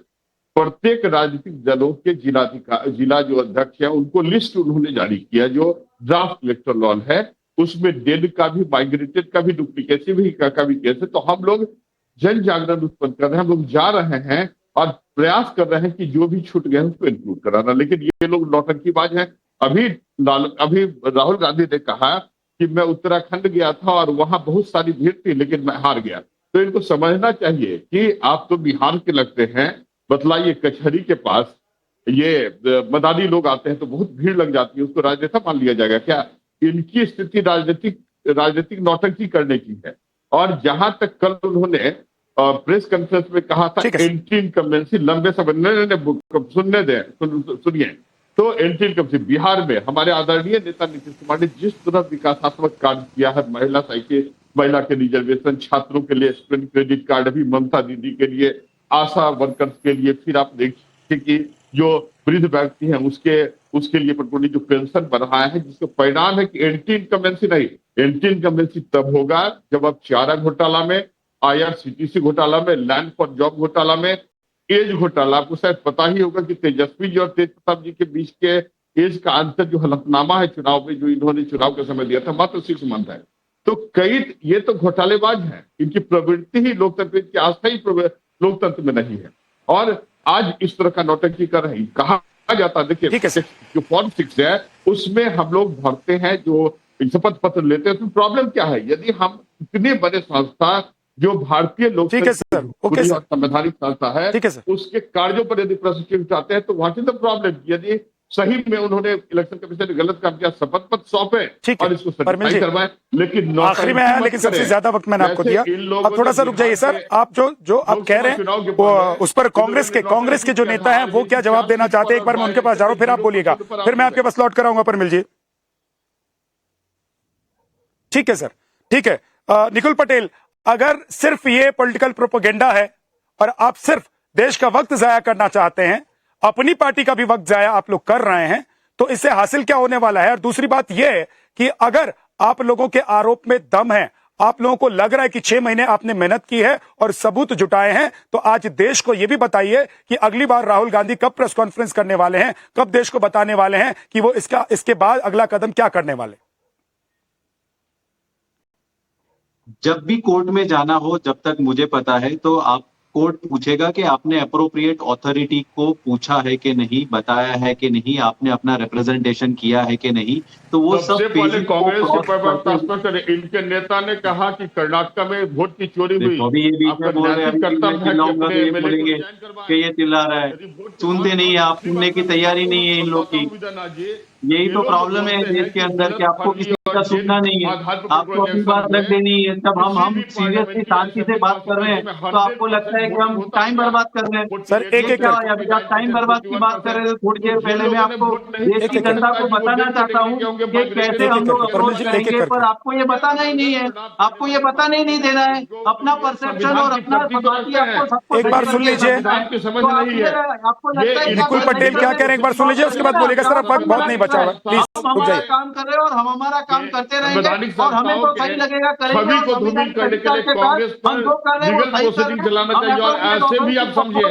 प्रत्येक राजनीतिक दलों के जिला जो अध्यक्ष है उनको लिस्ट उन्होंने जारी किया, जो ड्राफ्ट इलेक्टोरल लॉ है उसमें डेड का भी, माइग्रेटेड का भी, डुप्लीकेसी भी का भी केस है। तो हम लोग जन जागरण उत्पन्न कर रहे हैं, हम लोग जा रहे हैं और प्रयास कर रहे हैं कि जो भी छूट गए उसको इंक्लूड कराना, लेकिन ये लोग नौटंकीबाज हैं। अभी राहुल गांधी ने कहा कि मैं उत्तराखंड गया था और वहां बहुत सारी भीड़ थी लेकिन मैं हार गया। तो इनको समझना चाहिए कि आप तो बिहार के लगते हैं, बतलाइए कचहरी के पास ये मदानी लोग आते हैं तो बहुत भीड़ लग जाती है, उसको राजनेता मान लिया जाएगा क्या? इनकी स्थिति राजनीतिक नौटंकी करने की है। और जहां तक कल उन्होंने प्रेस कॉन्फ्रेंस में कहा था एंटी इनकम्बेंसी लंबे समय, सुनिए, तो एंटी इनकम्बेंसी बिहार में हमारे आदरणीय नेता नीतीश कुमार ने जिस तरह विकासात्मक कार्य किया है, महिला साइकिल, महिला के रिजर्वेशन, छात्रों के लिए स्टूडेंट क्रेडिट कार्ड, अभी ममता दीदी के लिए, आशा वर्कर्स के लिए, फिर आप देखिए कि जो वृद्ध व्यक्ति हैं उसके लिए पटोली जो पेंशन बढ़ाया है, जिसका परिणाम है कि एंटी इनकम्बेंसी नहीं, एंटी इनकम्बेंसी तब होगा जब आप चारा घोटाला में, IRCTC घोटाला में, लैंड फॉर जॉब घोटाला में, एज घोटाला, आपको शायद पता ही होगा कि तेजस्वी जी और तेज प्रताप जी के बीच के एज का अंतर जो हलफनामा है चुनाव में, जो इन्होंने चुनाव के समय दिया था, मात्र 6 मंथ है। तो कई ये तो घोटालेबाज हैं, इनकी प्रवृत्ति ही लोकतंत्र की आस्था ही लोकतंत्र में नहीं है, और आज इस तरह का नौटंकी कर रही कहा जाता है। देखिए जो फॉर्म 6 है उसमें हम लोग भरते हैं, जो शपथ पत्र लेते हैं, तो प्रॉब्लम क्या है? यदि हम इतने बड़े संस्था जो भारतीय लोकतंत्र संवैधानिक संस्था है उसके कार्यों पर यदि प्रश्न उठाते हैं तो व्हाट इज द प्रॉब्लम? यदि सही में उन्होंने इलेक्शन कमीशन ने गलत काम किया, शपथ पत्र सौंपे और इसको सर्टिफाई करवाएं, लेकिन आखिरी में है, लेकिन सबसे ज्यादा वक्त मैंने आपको दिया। अब थोड़ा सा रुक जाइए सर, आप जो आप कह रहे हैं उस पर कांग्रेस के जो नेता हैं वो क्या जवाब देना चाहते हैं, एक बार मैं उनके पास जा रहा हूं, फिर आप बोलिएगा, फिर मैं आपके पास लौट कर आऊंगा। परमिल जी, ठीक है सर, ठीक है। निकुल पटेल, अगर सिर्फ ये पॉलिटिकल प्रोपेगेंडा है और आप सिर्फ देश का वक्त जाया करना चाहते हैं, अपनी पार्टी का भी वक्त जाया आप लोग कर रहे हैं, तो इससे हासिल क्या होने वाला है? और दूसरी बात यह है कि अगर आप लोगों के आरोप में दम है, आप लोगों को लग रहा है कि 6 महीने आपने मेहनत की है और सबूत जुटाए हैं, तो आज देश को यह भी बताइए कि अगली बार राहुल गांधी कब प्रेस कॉन्फ्रेंस करने वाले हैं, कब देश को बताने वाले हैं कि वो इसके बाद अगला कदम क्या करने वाले? जब भी कोर्ट में जाना हो, जब तक मुझे पता है, तो आप कोर्ट पूछेगा कि आपने अप्रोप्रिएट अथॉरिटी को पूछा है कि नहीं, बताया है कि नहीं, आपने अपना रिप्रेजेंटेशन किया है कि नहीं, तो वो सब पहले कांग्रेस के प्रवक्ता स्पष्ट करें, इनके नेता ने कहा कि कर्नाटक में वोट की चोरी हुई, अभी ये बीच में बोल रहे हैं कि ये चिल्ला रहा है, सुनते नहीं है आप, सुनने की तैयारी नहीं है इन लोग की। यही तो प्रॉब्लम है देश के अंदर कि आपको किसी का सुनना नहीं है, आपको अपनी बात रख देनी है। जब हम सीरियसली शांति से बात कर रहे हैं तो आपको लगता है कि हम टाइम बर्बाद कर रहे हैं। सर एक एक अभी आप टाइम बर्बाद की बात कर रहे थे, थोड़ी देर पहले मैं आपको देश की जनता को बताना चाहता हूँ कि कैसे हम लोग अप्रोच करेंगे, पर आपको ये बताना ही नहीं है, आपको ये बताने ही नहीं देना है। अपना परसेप्शन और अपना आपको एक बार सुन लीजिए, आपको लगता है निकुल पटेल क्या कह रहे हैं, एक बार सुन लीजिए, उसके बाद बोलेगा। सर अब वक्त बहुत नहीं बचा हुआ, प्लीज हम हमारा काम कर रहे हैं और हम हमारा काम करते रहेंगे और हमें तो सही लगेगा करेंगे। सभी को धूमिल करने के लिए कांग्रेस पर लीगल प्रोसीडिंग चलाना चाहिए। और ऐसे भी आप समझिए,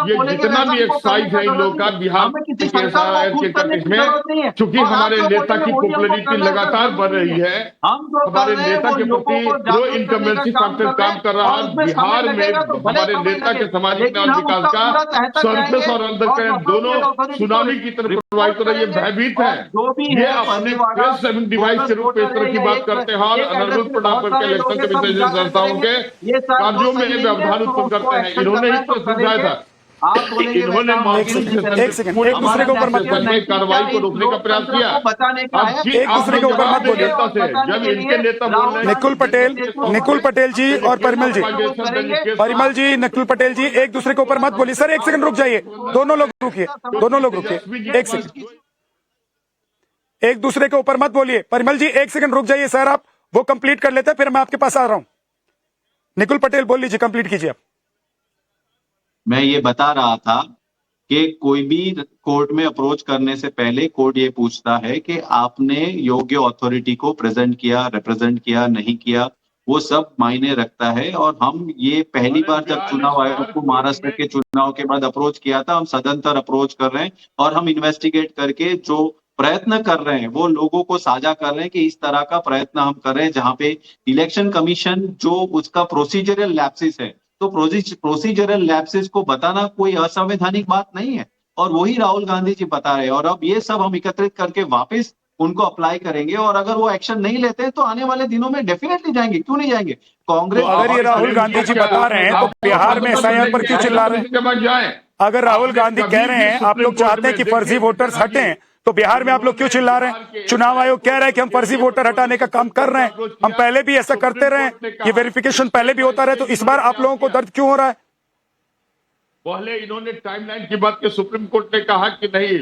ये जितना भी एक्साइज है इन लोगों का बिहार के केस में, चूंकि हमारे नेता की पॉपुलैरिटी लगातार बढ़ रही है, हमारे नेता के प्रति जो इनकम्बेंसी फैक्टर काम कर रहा है बिहार में, हमारे नेता के सामाजिक न्याय विकास का सरफेस और अंदर का दोनों सुनामी की तरफ प्रभावित हो रही है, भयभीत है। ये अपने प्रेस सेविंग डिवाइस के रूप में इस तरह की बात करते हैं और अनिरुद्ध प्रताप के इलेक्शन कमीशन संस्थाओं के कार्यों में व्यवधान उत्पन्न करते हैं। इन्होंने ही तो समझाया था, इन्होंने एक सेकंड एक दूसरे के ऊपर मत बोलिए, कार्रवाई को रोकने का प्रयास किया। एक दूसरे के ऊपर मत बोलिए। जब इनके नेता बोल रहे हैं, निकुल पटेल जी और परिमल जी, निकुल पटेल जी एक दूसरे के ऊपर मत बोलिए। सर एक सेकंड रुक जाइए, दोनों लोग रुकिए, एक सेकंड, एक दूसरे के ऊपर मत बोलिए। परिमल जी एक सेकंड रुक जाइए सर, आप वो कंप्लीट कर लेते हैं, फिर मैं आपके पास आ रहा हूं। निकुल पटेल बोल लीजिए, कंप्लीट कीजिए आप। मैं ये बता रहा था कि कोई भी कोर्ट में अप्रोच करने से पहले कोर्ट ये पूछता है कि आपने योग्य अथॉरिटी को प्रेजेंट किया, रिप्रेजेंट किया, नहीं किया, वो सब मायने रखता है। और हम ये पहली बार जब चुनाव आयोग को महाराष्ट्र के चुनाव के बाद अप्रोच किया था, हम सदंतर अप्रोच कर रहे हैं और हम इन्वेस्टिगेट करके जो प्रयत्न कर रहे हैं वो लोगों को साझा कर रहे हैं कि इस तरह का प्रयत्न हम कर रहे हैं जहां पे इलेक्शन कमीशन जो उसका प्रोसीजरल लैप्सेस है, तो प्रोसीजरल लैप्सेस को बताना कोई असंवैधानिक बात नहीं है और वही राहुल गांधी जी बता रहे हैं। और अब ये सब हम एकत्रित करके वापस उनको अप्लाई करेंगे और अगर वो एक्शन नहीं लेते हैं तो आने वाले दिनों में डेफिनेटली जाएंगे, क्यों नहीं जाएंगे। कांग्रेस तो अगर ये राहुल गांधी जी बता रहे हैं तो बिहार में एसआईआर पर क्यों चिल्ला रहे हैं? अगर राहुल गांधी कह रहे हैं आप लोग चाहते हैं कि फर्जी वोटर्स हटें, तो बिहार में आप लोग क्यों चिल्ला रहे हैं? चुनाव आयोग कह रहा है कि हम फर्जी वोटर हटाने का काम कर रहे हैं, हम पहले भी ऐसा करते रहे, ये वेरिफिकेशन पहले भी होता रहे, तो इस बार आप लोगों को दर्द क्यों हो रहा है? पहले इन्होंने टाइमलाइन की बात की, सुप्रीम कोर्ट ने कहा कि नहीं,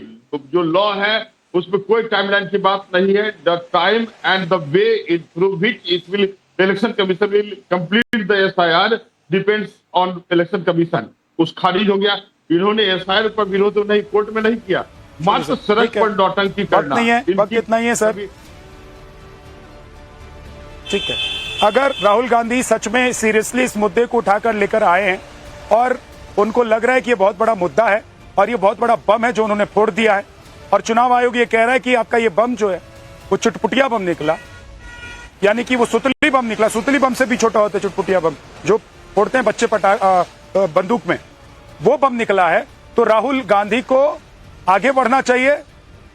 जो लॉ है उसमें कोई टाइमलाइन की बात नहीं है। The time and the way through which it will election commission will complete the SIR depends on election commission. उस खारिज हो गया। इन्होंने एसआईआर पर विरोध नहीं कोर्ट में नहीं किया, मात्र सड़क पर नौटंकी करना। नहीं है, वक्त इतना ही है सर। ठीक है, अगर राहुल गांधी सच में सीरियसली इस मुद्दे को उठाकर लेकर आए हैं और उनको लग रहा है कि ये बहुत बड़ा मुद्दा है और ये बहुत बड़ा बम है जो उन्होंने फोड़ दिया है, और चुनाव आयोग ये कह रहा है कि आपका ये बम जो है वो चुटपुटिया बम निकला, यानी कि वो सुतली बम निकला, सुतली बम से भी छोटा होता है चुटपुटिया बम जो फोड़ते हैं बच्चे बंदूक में, वो बम निकला है, तो राहुल गांधी को आगे बढ़ना चाहिए,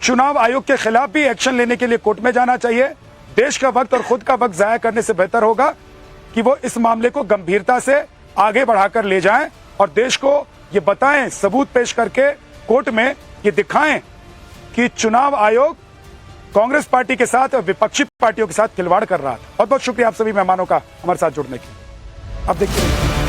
चुनाव आयोग के खिलाफ भी एक्शन लेने के लिए कोर्ट में जाना चाहिए। देश का वक्त और खुद का वक्त जाया करने से बेहतर होगा कि वो इस मामले को गंभीरता से आगे बढ़ाकर ले जाएं और देश को ये बताएं, सबूत पेश करके कोर्ट में ये दिखाएं कि चुनाव आयोग कांग्रेस पार्टी के साथ और विपक्षी पार्टियों के साथ खिलवाड़ कर रहा था। बहुत बहुत शुक्रिया आप सभी मेहमानों का हमारे साथ जुड़ने की। अब देखते हैं।